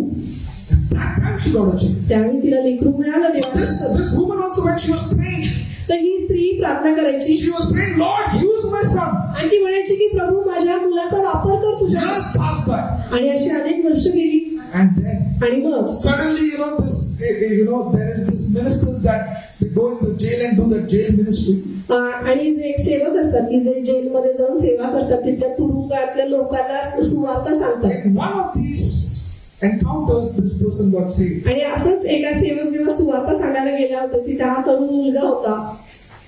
That time she got a child. त्यावेळी तिला लेकरू मिळालं So देवाने. this woman also, when she was praying, तर ही स्त्री प्रार्थना करायची she was praying, Lord, use my son. आणि ती म्हणायची की प्रभू माझ्या मुलाचा वापर कर तुझ्या. Years passed by. आणि अशी अनेक वर्ष गेली. And then आणि मग suddenly, there is this ministers that they go in the jail and do the jail ministry. आणि जे एक सेवक असतात की जे जेलमध्ये जाऊन सेवा करतात, तिथल्या तुरुंगातल्या लोकांना सुवार्ता सांगतात. In one of these encounters, this person got saved. आणि असंच एका सेवक जेव्हा सुवार्ता सांगायला गेला होता, तिथे हा तरुण मुलगा होता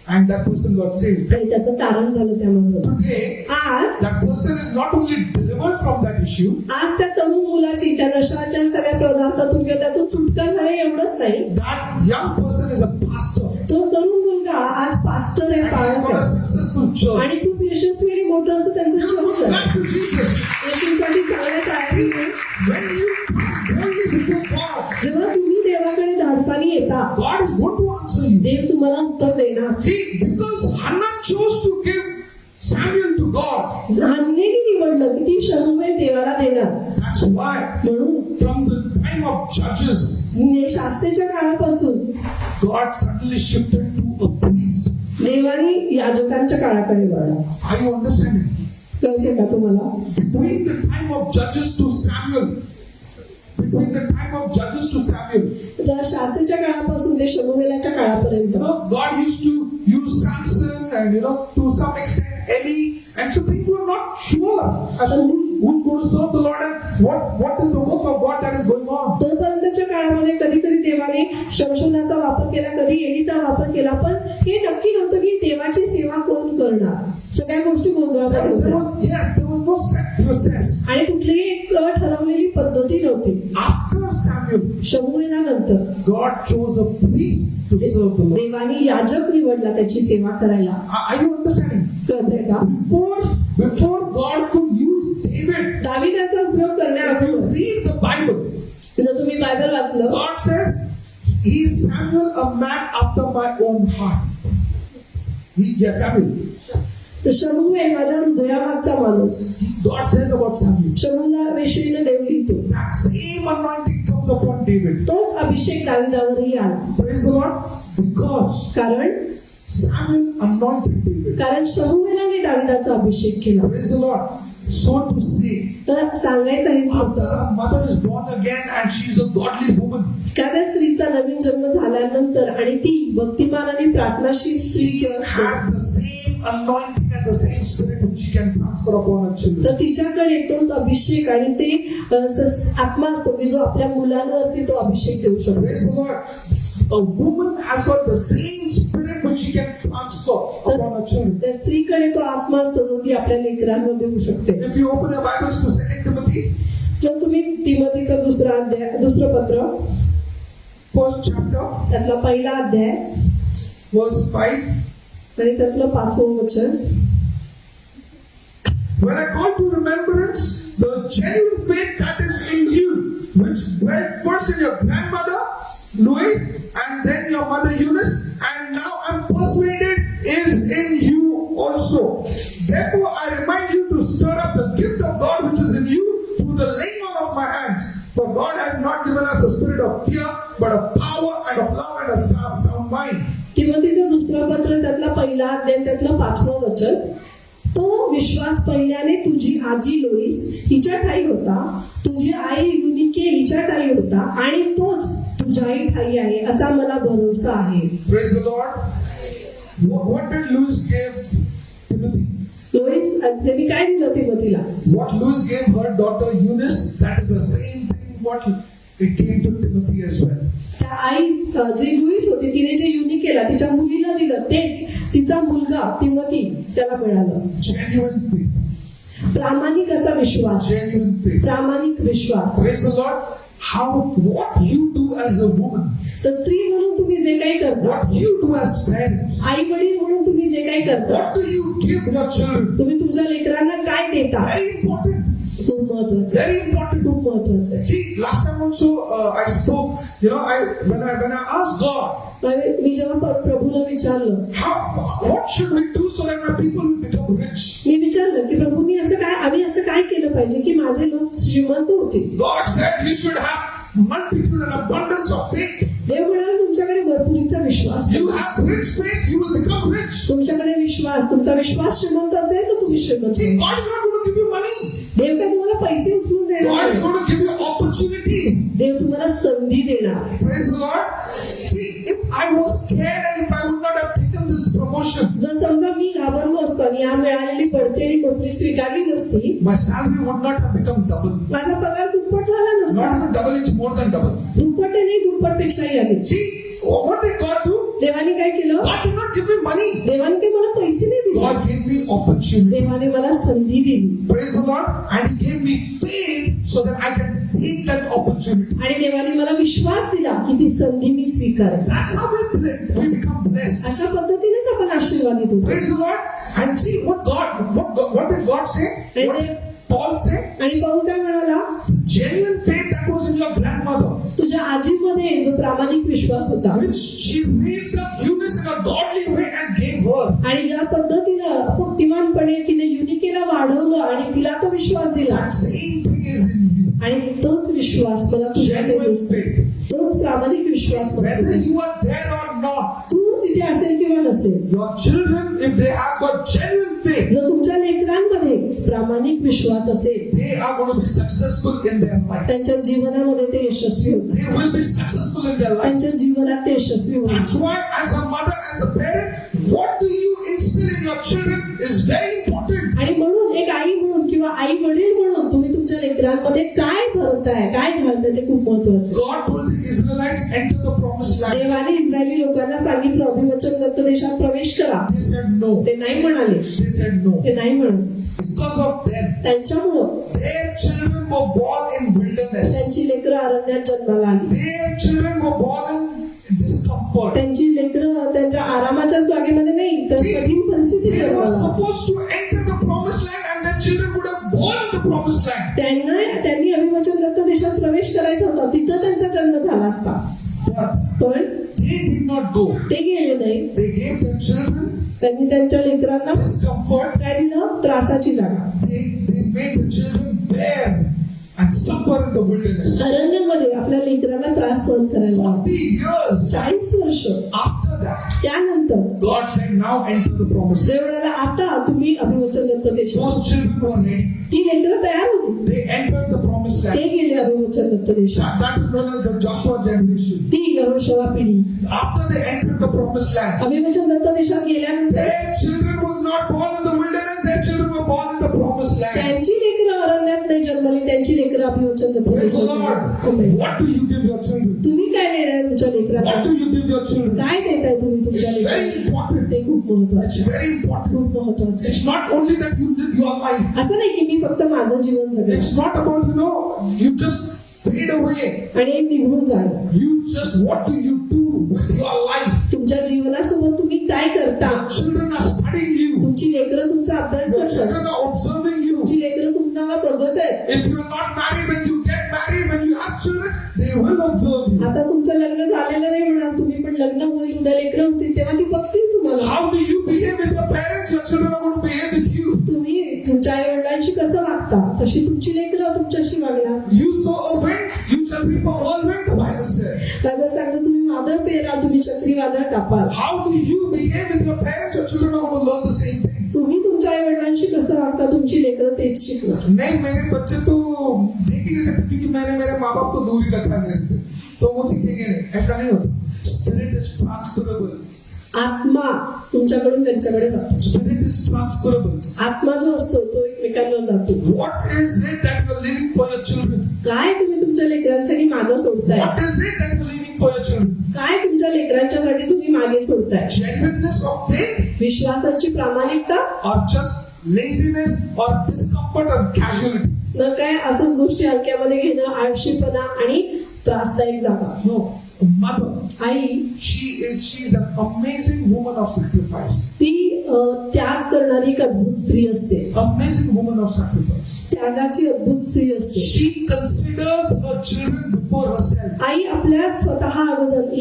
And that person got saved. आणि त्याचं तारण झालं त्यामध्ये. Today, आज that person is not only delivered from that issue, आज त्या तरुण मुलाची त्या नशाच्या सगळ्या पदार्थातून किंवा त्यातून सुटका झाली एवढंच नाही, that young person is a pastor. तो तरुण मुलगा आज पास्टर आहे, And he's got a पाळत successful church. आणि खूप यशस्वी आणि मोठं असं त्यांचं You चर्च go आहे. back to Jesus. येशूसाठी चांगल्या See, तयारी. when you come boldly before God, जेव्हा तुम्ही देवाकडे धाडसाने येता, God is going to answer you. देव तुम्हाला उत्तर देणार. See, because Hannah chose to give Samuel to God, हन्नेने निवडलं की ती शमूएल देवाला देणार. that's why म्हणून from the time of Judges, शास्त्रेच्या काळापासून God suddenly shifted to a priest. देवाने याजकांच्या काळाकडे वळला. Are you understanding? कळते का तुम्हाला? Between the time of Judges to Samuel, between the time of Judges to Samuel, तर शास्त्रीच्या काळापासून ते शमूएलाच्या काळापर्यंत God used to use Samson and to some extent Eli, and so people were not sure as to who's going to serve the Lord and what is the work of God that is going on. तोपर्यंतच्या काळामध्ये कधी कधी देवाने शमशोनाचा वापर केला, कधी एलीचा वापर केला, पण हे नक्की नव्हतं की देवाची सेवा कोण करणार. सगळ्या गोष्टी गोंधळामध्ये होत्या There was no set process. आणि कुठलीही एक ठरवलेली पद्धती नव्हती. After Samuel, शमूएलानंतर God chose a priest to serve the Lord. देवाने याजक निवडला त्याची सेवा करायला. Are you understanding? कळतंय का? Before God could use David, दाविदाचा उपयोग if you करण्याअगोदर read the Bible, जर तुम्ही बायबल वाचलं, God says, "He is Samuel, a man after my own heart." Samuel. तर शमूएल माझ्या हृदयामागचा माणूस. God says about Samuel. शमूला विषयीने देव लिहितो. That same anointing comes upon David. तोच अभिषेक दाविदावरही आला. Praise the Lord. Because कारण Samuel anointed David. शमूएलाने दाविदाचा अभिषेक केला. Praise the Lord. So to say, तर सांगायचं आहे after तुझं a mother is born again and she's a godly woman, का त्या स्त्रीचा नवीन जन्म झाल्यानंतर आणि ती भक्तिमान आणि प्रार्थनाशील स्त्री she has the same anointing and the same spirit which she can transfer upon her children. तर तिच्याकडे तोच अभिषेक आणि ते आत्मा असतो की जो आपल्या मुलांवरती तो अभिषेक देऊ शकतो. Praise the Lord. A woman has got the same spirit which she can transfer upon her children. त्या स्त्रीकडे तो आत्मा असतो जो ती आपल्या लेकरांवर देऊ शकते. If you open your Bibles to 2 Timothy, जर तुम्ही तिमोथीचा दुसरं पत्र first chapter, त्यातला पहिला अध्याय verse 5. आणि त्यातलं 5वं वचन. When I call to remembrance the genuine faith that is in you, which dwelt first in your grandmother, Louis, and then your mother Eunice, and now I'm persuaded is in you also. Therefore, I remind you to stir up the gift of God which is in you through the laying on of my hands. For God has not given us a spirit of fear, but of power and of love and a sound mind. तिमोथीचं दुसरं पत्र त्यातला पहिला अध्याय त्यातलं 5वं वचन. तो विश्वास पहिल्याने तुझी आजी लोईस हिच्या ठाई होता, तुझी आई युनिके हिच्या ठाई होता आणि तोच तुझ्याही ठाई आहे असा मला भरोसा आहे. Praise the Lord. What did Louis give Timothy? लोईस त्यांनी काय दिलं तिमोथीला? What Louis gave her daughter Eunice, that is the same thing what it came to Timothy as well. त्या आई जी लुईस होती तिने जे युनिकेला तिच्या मुलीला दिलं तेच तिचा मुलगा तिमोथी त्याला मिळालं. Genuine faith. प्रामाणिक असा विश्वास. Genuine faith. प्रामाणिक विश्वास. Praise the Lord. What you do as a woman, तर स्त्री म्हणून तुम्ही जे काही करता, what you do as parents, आई वडील म्हणून तुम्ही जे काही करता, what do you give your children? तुम्ही तुमच्या लेकरांना काय देता Very important. खूप महत्वाचं आहे. Very important. खूप महत्वाचं आहे. See, last time also I spoke. When I asked God, मी जेव्हा प्रभूला विचारलं what should we do so that my people will become rich? मी विचारलं की प्रभू आम्ही असं काय केलं पाहिजे की माझे लोक श्रीमंत होतील. God said you should have multitude and abundance of faith. देव म्हणाला तुमच्याकडे भरपुरीचा विश्वास. You have rich faith, you will become rich. तुमच्याकडे तुमचा विश्वास श्रीमंत असेल तर तुम्ही श्रीमंत. See, God is not going to give you money. देव काय तुम्हाला पैसे उचलून देणार God is नाही. going to give you opportunities. देव तुम्हाला संधी देणार. Praise the Lord. See, if I was scared and if I would not have taken this promotion, जर समजा मी घाबरलो असतो आणि या मिळालेली बढती आणि नोकरी स्वीकारली नसती, my salary would not have become double. माझा पगार दुप्पट झाला Not नसता. even double, it's more than double. दुप्पट नाही दुप्पट पेक्षाही अधिक. See, what did God do? देवाने काय केलं? God did not give me money. देवाने काही मला पैसे नाही दिले. God gave me opportunity. देवाने मला संधी दिली Praise the Lord. And He gave me faith so that I can take that opportunity. आणि देवाने मला विश्वास दिला की ती संधी मी स्वीकारेन. That's how we become blessed. अशा पद्धतीनेच आपण आशीर्वादित होतो. Praise the Lord. And see what did God say? What Paul say? आणि पाऊल काय म्हणाला? Genuine faith that was in your grandmother, तुझ्या आजीमध्ये जो प्रामाणिक विश्वास होता which she raised up Eunice in a godly way and gave her. आणि ज्या पद्धतीनं भक्तिमानपणे तिने युनिकेला वाढवलं आणि तिला तो विश्वास दिला That same thing is in you. आणि तोच विश्वास मला तुझ्याकडे Genuine दिसतो. faith. तोच प्रामाणिक विश्वास मला Whether दिसतो. you are there or not, तू तिथे असेल किंवा नसेल, your children, if they have got genuine faith, जर तुमच्या लेकरांमध्ये प्रामाणिक विश्वास असेल they are going to be successful in their life. त्यांच्या जीवनामध्ये ते यशस्वी होतात. They will be successful in their life. त्यांच्या जीवनात ते यशस्वी होतात. That's why, as a mother, as a parent, what do you instill in your children is very important. आणि म्हणून एक आई म्हणून किंवा आई वडील म्हणून तुम्ही तुमच्या लेकरांमध्ये काय भरताय, काय घालताय ते खूप महत्वाचं आहे. God told the Israelites, enter the promised land. देवाने इस्रायली लोकांना सांगितलं अभिवचनदत्त देशात प्रवेश करा. They said no. ते नाही म्हणाले. They said no. ते नाही म्हणून Because of them, त्यांच्यामुळं their children were born in wilderness. त्यांची लेकरं अरण्यात जन्माला आली. Their children were born in discomfort. त्यांची लेकरं त्यांच्या आरामाच्या जागेमध्ये नाही तर See, कठीण परिस्थितीत they were जन्माला. supposed to enter the promised land and their children would have born in the promised land. त्यांनी अभिवचनदत्त देशात प्रवेश करायचा होता, तिथं त्यांचा जन्म झाला असता, But पण they did not go. ते गेले नाही. They gave their children त्यांनी त्यांच्या लेकरांना discomfort. काय दिलं? त्रासाची जागा. They made the children bear and and suffer in the wilderness. अरण्यामध्ये आपल्या लेकरांना त्रास सहन करायला लागला. 40 years 40 वर्ष after that, त्यानंतर God said, now enter the promised land. देवळाला आता तुम्ही अभिवचन दत्त देशात. Those children were ready. ती लेकरं तयार होती, They entered the promised ते land. गेले अभिवचन दत्त देशात. That is known as the Joshua generation. ती यहोशुवा पिढी After they entered the promised land, अभिवचन Datta देशात गेल्यानंतर their children was not born in the wilderness, their children were born in the promised land. त्यांची लेकरं अरण्यात नाही जन्मली, त्यांची लेकरं अभिवचन दत्त Praise the देशात. Lord. What do you give your children? तुम्ही काय देणार तुमच्या What लेकरांना? do you give your children? काय देताय तुम्ही तुमच्या It's very लेकरांना? important. ते खूप महत्वाचं It's आहे. very important. खूप महत्वाचं आहे. It's not only that you live your life. असं नाही की मी फक्त माझं जीवन जगेन It's not about, you just fade away. आणि निघून जाणं. You just, what do you do with your life? तुमच्या जीवनासोबत तुम्ही काय करता? Your children are studying you. तुमची लेकरं तुमचा अभ्यास Your करतात, children are observing you. तुमची लेकरं तुम्हाला बघत आहेत. If you are not married, when you get married, when you have children, they will observe you. आता तुमचं लग्न झालेलं नाही म्हणा तुम्ही, पण लग्न होईल, उद्या लेकरं होतील तेव्हा ती बघतील तुम्हाला. How do you behave with your parents? Your children are going to behave with you. तुम्ही तुमच्या आई वडिलांशी कसं वागता तशी तुमची लेकरं तुमच्याशी वागणार. You sow a wind, you shall reap a whirlwind, the Bible says. Bible सांगतं तुम्ही वादळ पेरा, तुम्ही चक्रीवादळ कापाल. How do you behave with your parents? Your children are going to learn the same thing. तुम्ही तुमच्या आई वडिलांशी कसं वागता तुमची लेकरं तेच शिकणार. नहीं, मेरे बच्चे तो देख ही नहीं सकते क्योंकि मैंने मेरे माँ बाप को दूर ही रखा है मेरे से, तो वो सीखेंगे नहीं. ऐसा नहीं होता. Spirit is transferable. आत्मा तुमच्याकडून त्यांच्याकडे जातो. Spirit is transferable. आत्मा जो असतो तो एकमेकांवर जातो. What is it that you are living for your children? काय तुम्ही तुमच्या लेकरांसाठी मागे सोडताय? What is it that you are living for your children? काय तुमच्या लेकरांच्यासाठी तुम्ही मागे सोडताय? Genuineness of faith, विश्वासाची प्रामाणिकता or just laziness, or discomfort, or casualty? न काय असंच गोष्टी हलक्यामध्ये घेणं, आळशीपणा आणि त्रासदायक जागा. No. A mother, I she's an amazing woman of sacrifice. ती त्याग करणारी एक अद्भुत स्त्री असते. Amazing woman of sacrifice. त्यागाची अद्भुत स्त्री असते. She considers her children before herself. आई आपल्या स्वतः अगोदर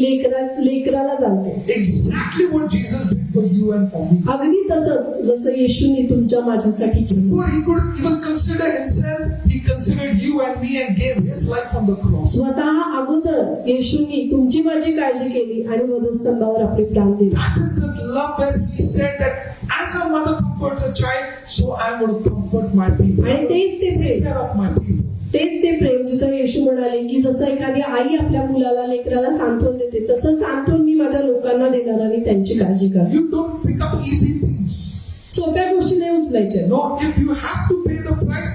लेकराला जाणते. Exactly what Jesus did for you and for me. अगदी तसंच जसं येशूने तुमच्या माझ्यासाठी केलं. Before he could even consider himself, he considered you and me and gave his life on the cross. स्वतः अगोदर येशूनी तुमची माझी काळजी केली आणि वधस्तंभावर आपले प्राण दिले. That is the love where he said that as a mother comforts a child, so I am going to comfort my people. आणि तेच ते Take Prem, care of my people. तेच ते प्रेम जिथं येशू म्हणाले की जसं एखादी आई आपल्या मुलाला लेकराला सांत्वन देते तसं सांत्वन मी माझ्या लोकांना देणार आणि त्यांची काळजी करणार. You don't pick up easy things. सोप्या गोष्टी नाही उचलायच्या. No, if you have to pay the price,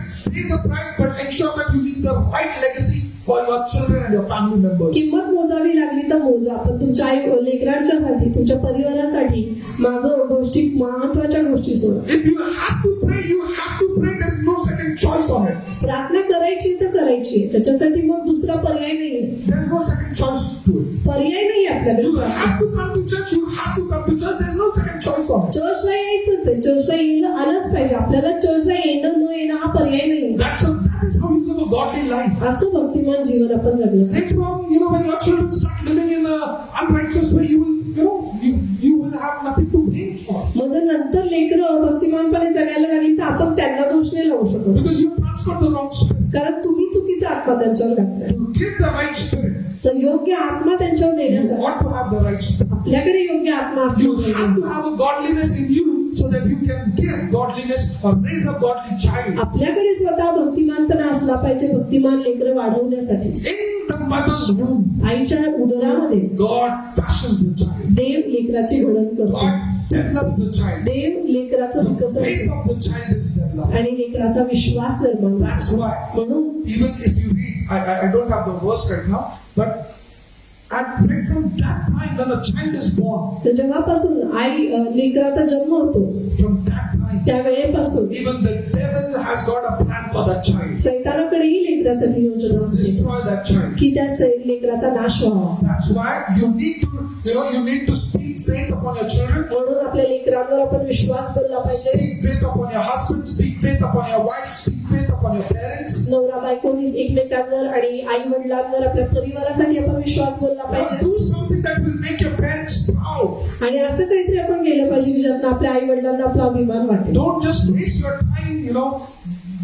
but ensure that you leave the right legacy for your children and your family members. किंमत मोजावी लागली तर मोजा, पण तुमच्या आई लेकरांच्यासाठी तुमच्या परिवारासाठी मागं गोष्टी महत्वाच्या गोष्टी सोडा. If you have to pray, you have to pray. There is no second choice on it. प्रार्थना करायची तर करायची, त्याच्यासाठी मग दुसरा पर्याय नाही. There is no second choice to it. पर्याय नाही You आपल्याकडे. have to come to church. You have to come to church. There is no second choice on it. चर्चला यायचंच आहे, चर्चला यायला आलंच पाहिजे. आपल्याला चर्चला येणं न येणं हा पर्याय नाही. That is how you live a godly life. असं भक्तिमान जीवन आपण जगलं. Later on, when your children start living in an unrighteous way, you will have nothing to blame for. मग जर नंतर लेकरं भक्तिमानपणे जगायला लागली तर आपण त्यांना दोष नाही लावू शकत, Because you transferred the wrong spirit. कारण तुम्ही चुकीचा आत्मा त्यांच्यावर घातलाय. To give the right spirit, तर योग्य आत्मा त्यांच्यावर you देण्यासाठी ought to have the right spirit. आपल्याकडे योग्य आत्मा असला You have पाहिजे. to have a godliness in you so that you can give godliness or raise a godly child. आपल्याकडे स्वतः भक्तिमानपणा असला पाहिजे, भक्तिमान लेकरं वाढवण्यासाठी. In the mother's womb, आईच्या उदरामध्ये God fashions the child. देव लेकराची घडण करतो. God develops the child. Dev लेकराचं The विकसन faith करतो of the child is developed. आणि लेकराचा विश्वास निर्माण That's होतो. why, म्हणून even if you read, I don't have the verse right now, but right from that time when a child is born, तर जेव्हापासून आई लेकराचा जन्म होतो from that time, त्या वेळेपासून even the devil has got a plan for that child. सैतानाकडेही लेकरासाठी योजना असते Destroy that child. की त्या लेकराचा नाश व्हावा. That's why you need to speak faith upon your children. म्हणून आपल्या लेकरांवर आपण विश्वास बोलला पाहिजे. Speak faith upon your husband. Speak faith upon your wife. Speak faith upon your parents. नवरा बायकोनी एकमेकांवर आणि आई वडिलांवर आपल्या परिवारासाठी आपण विश्वास बोलला पाहिजे. Do something that will make your parents proud. आणि असं काहीतरी आपण केलं पाहिजे की ज्यातनं आपल्या आई वडिलांना आपला अभिमान वाटेल. Don't just waste your time,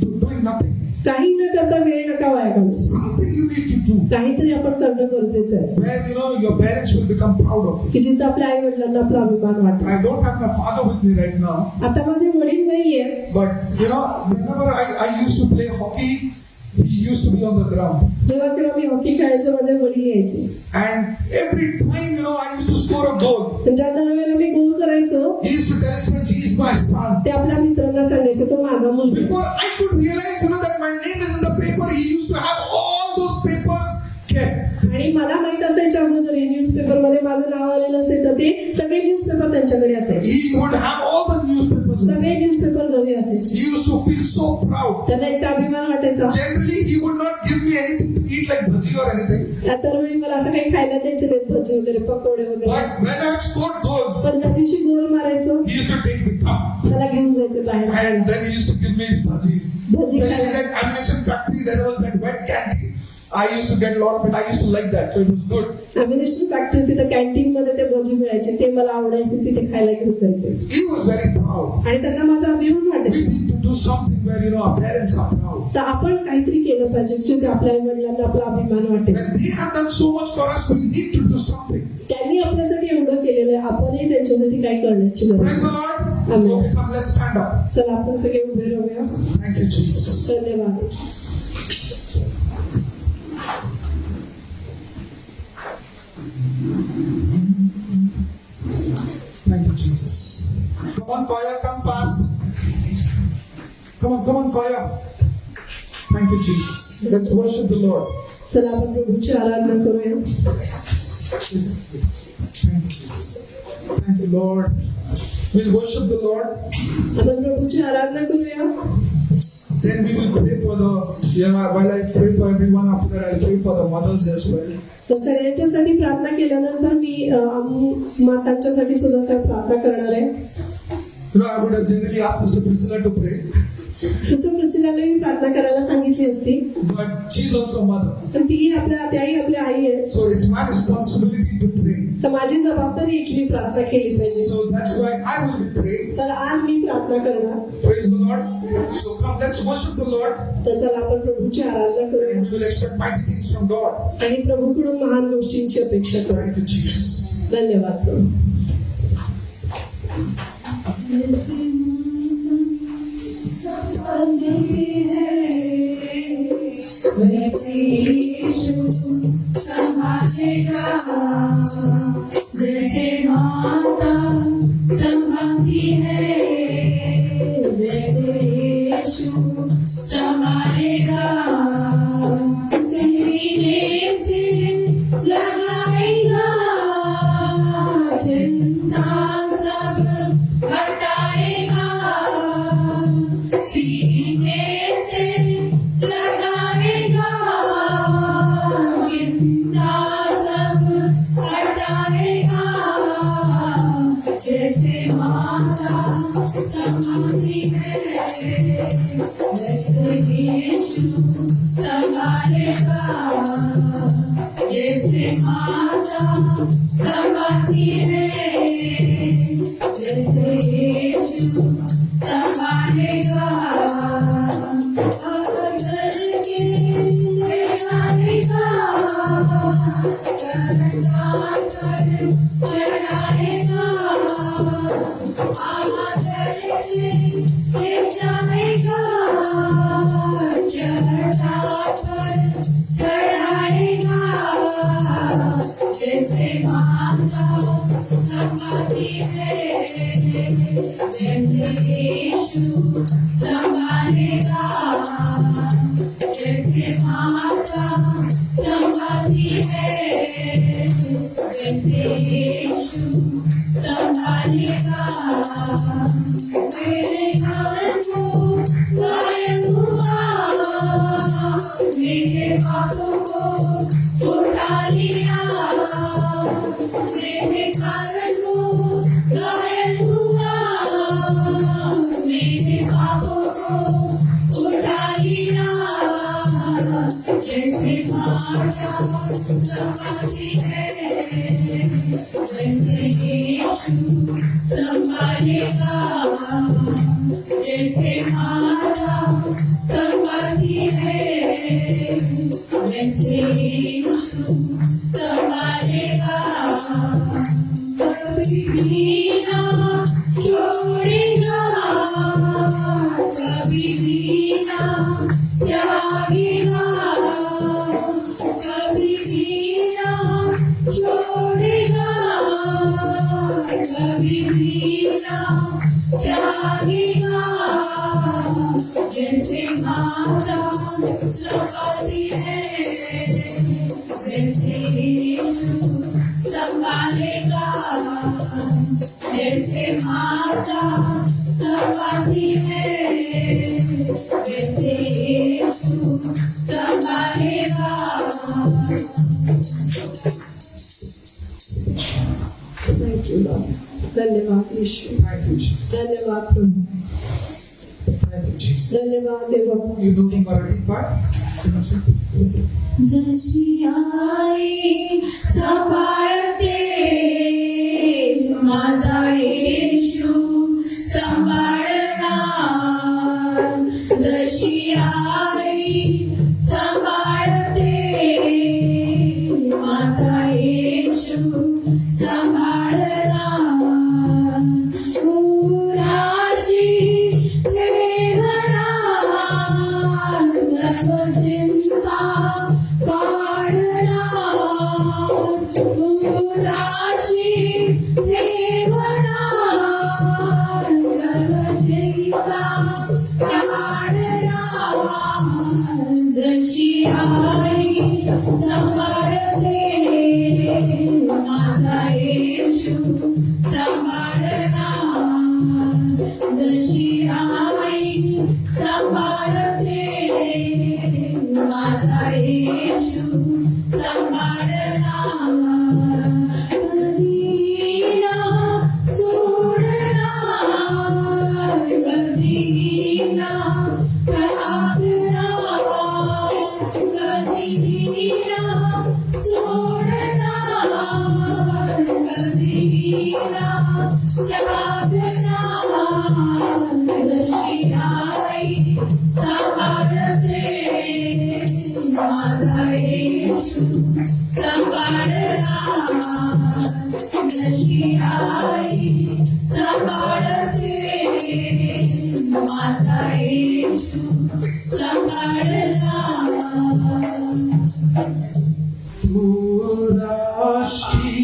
doing nothing. काही न करता वेळ नका वाया घालवू. Something you need to do काहीतरी आपण करणं गरजेचं आहे where your parents will become proud of you. की जिथं आपल्या आई वडिलांना आपला अभिमान वाटेल. I don't have my father with me right now, आता माझे वडील नाहीये, but whenever I used to play hockey, he used to be on the ground. जेव्हा केव्हा मी हॉकी खेळायचो माझे वडील यायचे And every time, I used to score a goal. पण ज्या दरवेळेला मी गोल करायचो He used to tell his friends, he is my son. ते आपल्या मित्रांना सांगायचे तो माझा मुलगा आहे. Before I could realize, that my name is in the paper, he used to have all those papers kept. आणि मला माहित असायच्या अगोदर न्यूजपेपर मध्ये माझं नाव आलेलं असायचं ते सगळे न्यूजपेपर त्यांच्याकडे असायचे. He would have all the newspapers. सगळे न्यूजपेपर घरी असायचे. He used to feel so proud. त्यांना एक अभिमान वाटायचा. Generally, he would not give me anything to eat like bhaji or anything. दरवेळी मला असं काही खायला द्यायचं नाही, भजी वगैरे पकोडे वगैरे. But when I scored goals, पण ज्या दिवशी गोल मारायचो he used to take me out. मला घेऊन जायचं बाहेर खायला. And then he used to give me bhajis. Bhaji Especially खायला. that ammunition factory, there was that wet candy. I used to get a lot of it. I used to like that, so it was good. Ammunition factory तिथं canteen मध्ये ते भजी मिळायचे, ते मला आवडायचे, तिथे खायला घेऊन जायचे. He was very proud. आणि त्यांना माझा अभिमान We वाटायचा. need to do something where our parents are proud. तर आपण काहीतरी केलं पाहिजे जे आपल्या आई वडिलांना आपला अभिमान वाटेल. When they have done so much for us, we need to do something. त्यांनी आपल्यासाठी एवढं केलेलं आहे, आपणही त्यांच्यासाठी काही करण्याची गरज Praise the आहे. Lord. Amen. Okay, come, let's stand up. चला आपण सगळे उभे राहूया. Thank you, Jesus. धन्यवाद. Thank you, Jesus. Come on, Koya, come fast. Come on, Koya. Thank you, Jesus. Let's worship the Lord. चला आपण प्रभूची आराधना करूया. Yes. Thank you, Jesus. Thank you, Lord. We'll worship the Lord. आपण प्रभूची आराधना करूया. Then we will pray for while I pray for everyone, after that I'll pray for the mothers as well. तर सगळ्यांच्यासाठी प्रार्थना केल्यानंतर मी मातांच्यासाठी सुद्धा प्रार्थना करणार आहे. I would have generally asked Sister Priscilla to pray, sister प्रिसिलाने प्रार्थना करायला सांगितली असती, but she's also a mother. पण तीही त्याही आपल्या आई आहे. So it's my responsibility to pray. तर माझी जबाबदारी आहे की मी प्रार्थना केली पाहिजे. So that's why I will be praying. तर आज मी प्रार्थना करणार. Praise the Lord. So come, let's worship the Lord. तर चला आपण प्रभूची आराधना करूया We will expect mighty things from God. आणि प्रभूकडून महान गोष्टींची अपेक्षा करूया. Thank you, Jesus. धन्यवाद प्रभू. जैसे माता संभालती है वैसे यीशु संभालेगा सीने से लगाएगा चिंता सब हटाएगा सीने से लगाएगा चिंता सब हटाएगा जैसे माता संभालती है वैसे यीशु संभालेगा जैसे माता संभालती है जैसे यीशु संभालेगा अगर के आएगा चढ़ाएगा आदर से जाएगा चढ़ाएगा जैसे माता संभालती है जैसे यीशु संभालेगा जैसे माता संभालती है जैसे यीशु संभालेगा मेरे घर को गायबुआ मेरे बातों को उठा लिया मेरे घर को गायबुआ मेरे बातों को उठा लिया जैसे माता संभालती है जैसे यीशु संभालेगा जैसे माता संभालती है वैसे यीशु संभालेगा कभी भी ना छोड़ेगा कभी भी ना त्यागेगा कभी भी ना छोड़ेगा कभी भी ना त्यागेगा जैसे माता लौटाती है वैसे यीशु संभालेगा जैसे माता लौटाती है वैसे यीशु संभालेगा Thank you, Lord. धन्यवाद यीशु, Thank you, Jesus. धन्यवाद प्रभु, Thank you, Jesus. धन्यवाद देवा. You know the Marathi part? Can you sing? जशी आई सांभाळते माझा येशू सांभाळणार जशी आई सांभाळते माझा येशू सांभाळणार पुराशी ठेवणार सर्व चिंता काढणार पुराशी ठेवणार सर्व चिंता काढणार जशी आई सांभाळते माझा येशू सांभाळणार जशी आई सांभाळते माझा येशू सांभाळणार कधी ना सोडणार कधी ना टाकणार कधी ना सोडणार कधी ना टाकणार जशी आई सांभाळते माझा येशू सांभाळणार जशी आई सांभाळते माझा येशू सांभाळणार पुराशी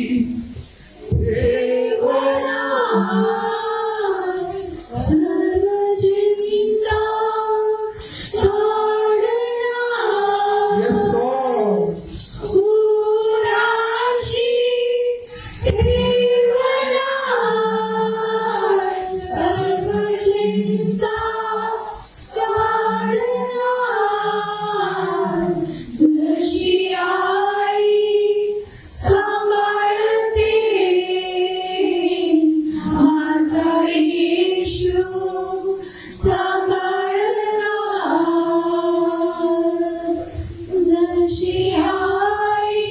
सर्व चिंता काढणार Yes, Lord. पुराशी ठेवणार सर्व चिंता काढणार जशी आई सांभाळते माझा येशू सांभाळणार जशी आई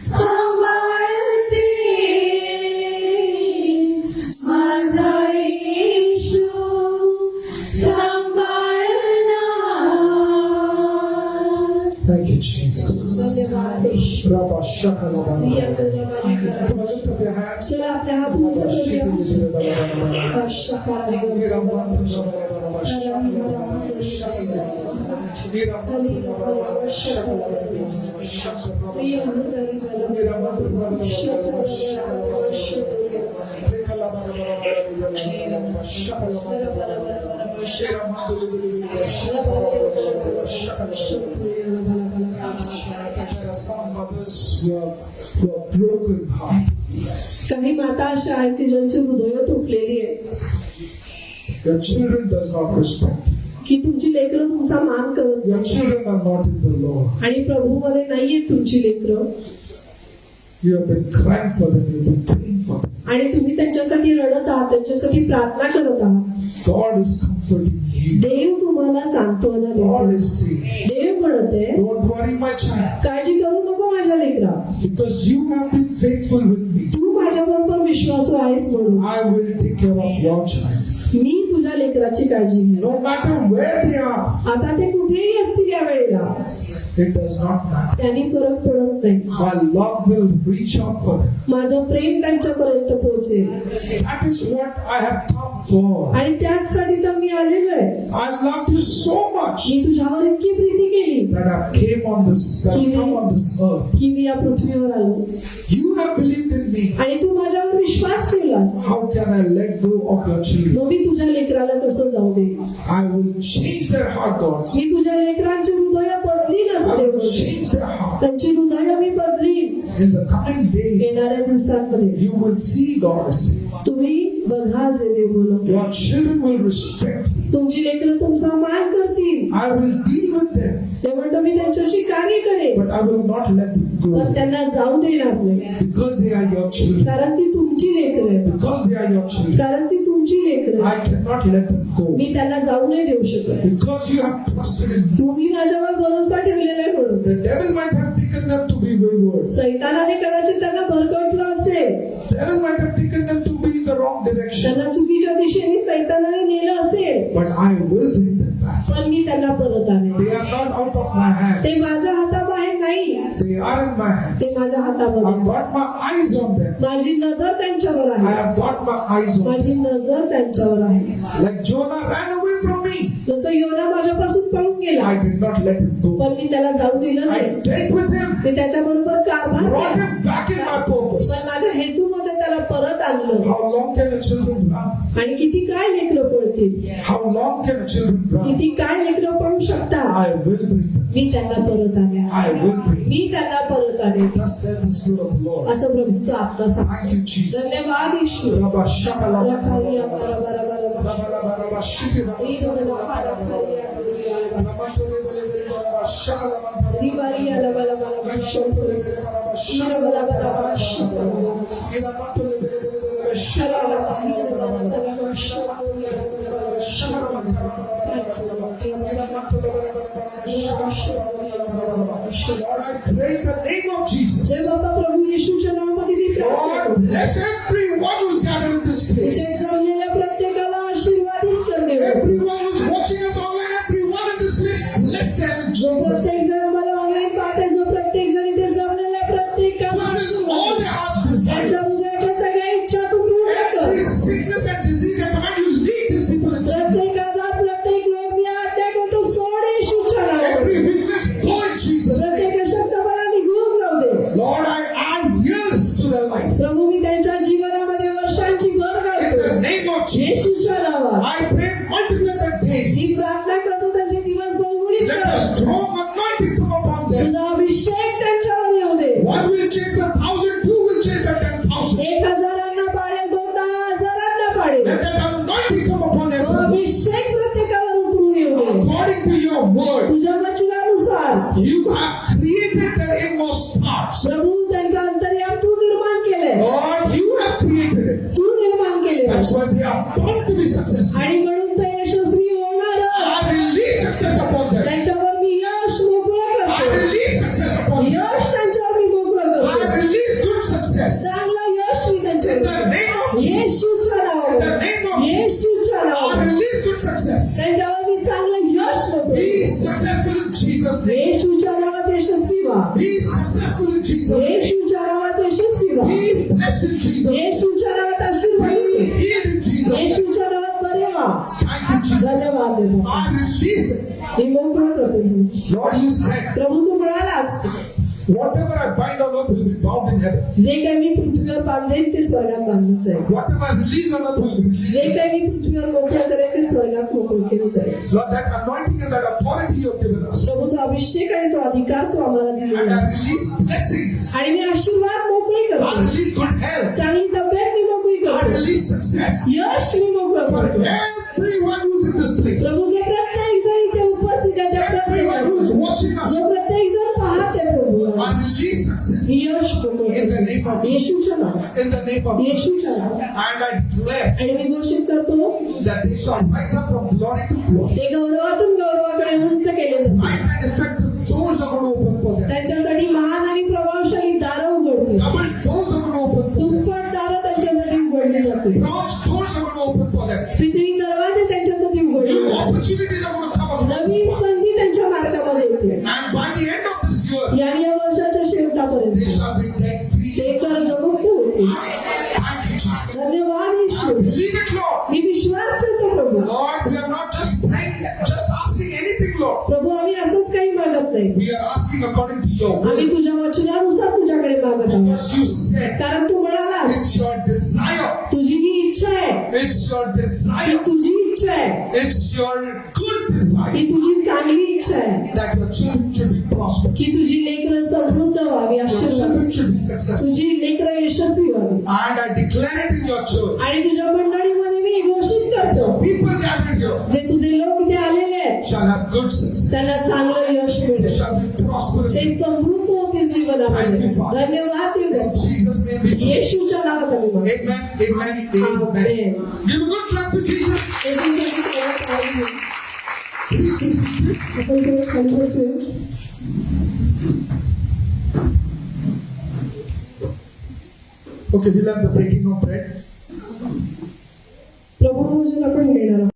सांभाळते माझा येशू सांभाळणार Thank you, Jesus. धन्यवाद यीशु. Rabba Shakala Baba. प्रिय धन्यवाद करा. Come on, lift up your hands. चला आपल्या हात उंच Rabba करूया. Shakala Baba. आशाकाराने Mira Mantu Baba Shakala Baba. Mira Mantu Baba Shakala Baba. Shakala प्रिय Baba. अनुकारी बला. Mira Mantu Baba शतरंगा Shakala Baba. शतरंगा. Rekala Baba Baba Shakala Baba. बला बला बला बला. Mira Mantu Baba Shakala Baba. Shakala Baba. There are some mothers who have broken heart. काही माता अशा आहेत की ज्यांची हृदय तुटलेली आहे Your children does not respect. की तुमची लेकरं तुमचा मान करत Your नाही children are not in the Lord. आणि प्रभूमध्ये नाहीये तुमची लेकरं You have been crying for them. You have been praying for them. आणि तुम्ही त्यांच्यासाठी रडत आहात त्यांच्यासाठी प्रार्थना करत आहात God is comforting you. देव तुम्हाला सांत्वना God देतो is saying, देव म्हणत आहे don't worry, my child, काळजी करू नको माझ्या लेकरा because you have been faithful with me. तू माझ्या बरोबर विश्वासू आहेस म्हणून I will take care of your child. मी तुझ्या लेकराची काळजी घेईन No matter where they are, आता ते कुठेही असतील या वेळेला It does not matter. त्यांनी फरक पडत नाही. My love will reach out for them. माझं प्रेम त्यांच्यापर्यंत पोहोचेल. That is what I have come for. आणि त्याचसाठी तर मी आलेलो आहे. I loved you so much मी तुझ्यावर इतकी प्रीती केली that I came on this earth. की मी या पृथ्वीवर आलो. You have believed in me. आणि तू माझ्यावर विश्वास ठेवलास. How can I let go of your children? मग मी तुझ्या लेकराला कसं जाऊ दे. I will change their heart, God. मी तुझ्या लेकरांची हृदय बदलीन I असं will Dev. change their heart. त्यांची हृदय मी बदलीन. In the coming days, येणाऱ्या दिवसांमध्ये you will see God is saying. तुम्ही बघा जे देव बोलत. Your children will respect you. तुमची लेकरं तुमचा मान करतील. I will deal with them, ते म्हणतो मी त्यांच्याशी कार्य करेन but I will not let them पण go. त्यांना जाऊ देणार नाही. Because they are your children. कारण ती तुमची लेकरं आहेत. Because they are your children. कारण ती तुमची लेकरं I आहेत. cannot let them go. मी त्यांना जाऊ नाही देऊ शकत. Because you have trusted in me. तुम्ही माझ्यावर भरोसा ठेवलेला आहे म्हणून. The devil might have taken them to be wayward. सैतानाने कदाचित त्यांना भरकटलं असेल. Devil might have taken them to be in the wrong direction. त्यांना चुकीच्या दिशेने सैतानाने नेलं असेल. But I will bring them back. पण मी त्यांना परत आले. They are not out of my ते hands. माझ्या हाताबाहेर नाही. They are in my hands. ते माझ्या I've हातामध्ये. got my eyes on them. माझी नजर त्यांच्यावर I आहे. have got my eyes on them. माझी नजर त्यांच्यावर आहे. Like Jonah ran away from me. जसं योना माझ्यापासून पळून गेला I did not let him go. पण मी त्याला जाऊ दिलं I नाही. dealt with him. मी त्याच्याबरोबर कारभार Brought केला. him back in my पण purpose. माझ्या हेतूमध्ये त्याला परत आणलं. How long can the children run? आणि किती काय लेकरं पळतील. How long can the children run? किती काय लेकरं पळू शकतात. I will bring them. मी त्यांना परत आले. I will bring them. मी त्यांना परत आले. Thus says the Spirit of the Lord. असं प्रभूचं आत्मा सांग. Thank you, Jesus. धन्यवाद येशू. Rabba shakala. रखालिया बारा बारा बारा बारा. Rabba rabba rabba shikira. रिबारिया लबा लबा लबा शोधो. इरा बला बला बला शोधो. Lord, I praise the name of Jesus. देव बाबा प्रभू येशूच्या नावामध्ये मी प्रार्थना Lord, करतो. bless everyone who's gathered in this इथे place. जमलेल्या प्रत्येकाला आशीर्वादित कर देव. Everyone who's watching us online, everyone in this place, bless them in जो Jesus. प्रत्येक जण मला ऑनलाईन पाहते, जो प्रत्येक जण इथे जमलेल्या प्रत्येकाला Fulfill all आशीर्वाद. their heart's त्यांच्या desires. हृदयाच्या सगळ्या इच्छा तू पूर्ण कर. Every sickness and disease, I command you lead these people in Jesus. प्रत्येक आजार, प्रत्येक रोग मी आज्ञा करतो, सोड येशूच्या नावामध्ये. Every weakness, go in Jesus' name. प्रत्येक अशक्तपणा निघून जाऊ दे. Lord, I add years to their life. प्रभू मी त्यांच्या जीवनामध्ये वर्षांची भर In घालतो the name of Jesus, येशूच्या नावात. I pray multiply their me days. प्रार्थना करतो त्यांचे दिवस बहुगुणित Let the कर. strong anointing come upon them. तुझा अभिषेक त्यांच्यावर येऊ दे. One will chase 1,000, two will chase 10,000. 1,000 पाडेल, 2,000 पाडेल. Let that anointing come upon तो everyone. अभिषेक प्रत्येकावर उतरून येऊ दे. According to your word, तुझ्या वचनानुसार you have created their inmost parts. प्रभू त्यांचा अंतर्याम तू निर्माण केलंय. Lord, you have created it. तू निर्माण केले That's why they are bound to be successful. आणि म्हणून ते यशस्वी होणार. I release success upon them. त्यांच्यावर मी यश मोकळं I करतो. release success upon them. यश त्यांच्यावर मी मोकळं I करतो. release good success. चांगलं यश मी In the त्यांच्यावर name of Jesus. येशूच्या In the नावामध्ये name of Jesus. येशूच्या I नावामध्ये release good success. त्यांच्यावर मी चांगलं यश मोकळं Be करतो. successful in Jesus' name. येशूच्या नावात यशस्वी व्हा. Be successful in Jesus' name. येशूच्या नावात यशस्वी व्हा. Be blessed in Jesus' name. येशूच्या नावात Be आशीर्वाद. healed in Jesus' name. येशूच्या नावात बरे व्हा. Thank you, Jesus. धन्यवाद देतो. I release it. मी मोकळं करतो. Lord, you said, Prabhu Tu म्हणालास whatever I bind on earth will be bound in heaven. जे काही मी पृथ्वीवर बांधेन ते स्वर्गात बांधलं जाईल. Whatever I release on earth will be released. जे काही मी पृथ्वीवर मोकळं करेन ते स्वर्गात मोकळं केलं जाईल. Lord, that anointing and that authority you have given us. प्रभू तो अभिषेक आणि तो अधिकार तो आम्हाला And दिलेला I आहे. release blessings. आणि मी आशीर्वाद मोकळी I करतो. release good health. चांगली तब्येत मी मोकळी I करतो. release success. यश मी मोकळं For करतो. everyone who's in this place. प्रभू जे प्रत्येक जण इथे उपस्थित आहे त्या Everyone who's प्रत्येकाला, watching us. जो प्रत्येक जण पाहते प्रभू I release success. यश मोकळं In the name करतो. of येशूच्या नावात. In the name of Jesus. येशूच्या नावात. And I declare आणि मी घोषित करतो that they shall rise up from glory to glory. ते गौरवातून गौरवाकडे उंच केले जाते. Might and effective doors are going to open for them. त्यांच्यासाठी महान आणि प्रभावशाली दारं उघडते. Double doors are going to open for them. तुंफट दारं त्यांच्यासाठी उघडली जाते. Bronze doors are going to open for them. पितळी दरवाजे त्यांच्यासाठी उघडले New जातात. opportunities are going to come up. नवीन संधी त्यांच्या मार्गामध्ये येते. And by the end of आहे We are asking according to your आम्ही will. तुझ्या वचनानुसार तुझ्याकडे मागत आहोत Because you said कारण तू म्हणालास it's your desire. तुझी ही इच्छा आहे It's your ही desire. तुझी इच्छा आहे It's your good desire ही तुझी चांगली इच्छा आहे that your children should be prosperous. की तुझी लेकरं समृद्ध व्हावी Your आशीर्वाद children should be successful. तुझी लेकरं यशस्वी व्हावी And I declare it in your church. आणि तुझ्या मंडळीमध्ये मी घोषित करतो People gathered here जे तुझे लोक इथे आलेले आहेत shall have good success. त्यांना चांगलं यश They मिळेल shall be prosperous. ते समृद्ध होतील जीवनामध्ये Thank you, Father. धन्यवाद In देतो Jesus' name we pray. येशूच्या नावात आम्ही म्हणतो. Amen, amen, amen. Give a good clap to Jesus. येशूसाठी सेवा करावी. Please be seated. आपण थोडं खाली बसूया. Okay, we'll have the breaking of bread. प्रभू भोजन आपण घेणार आहोत.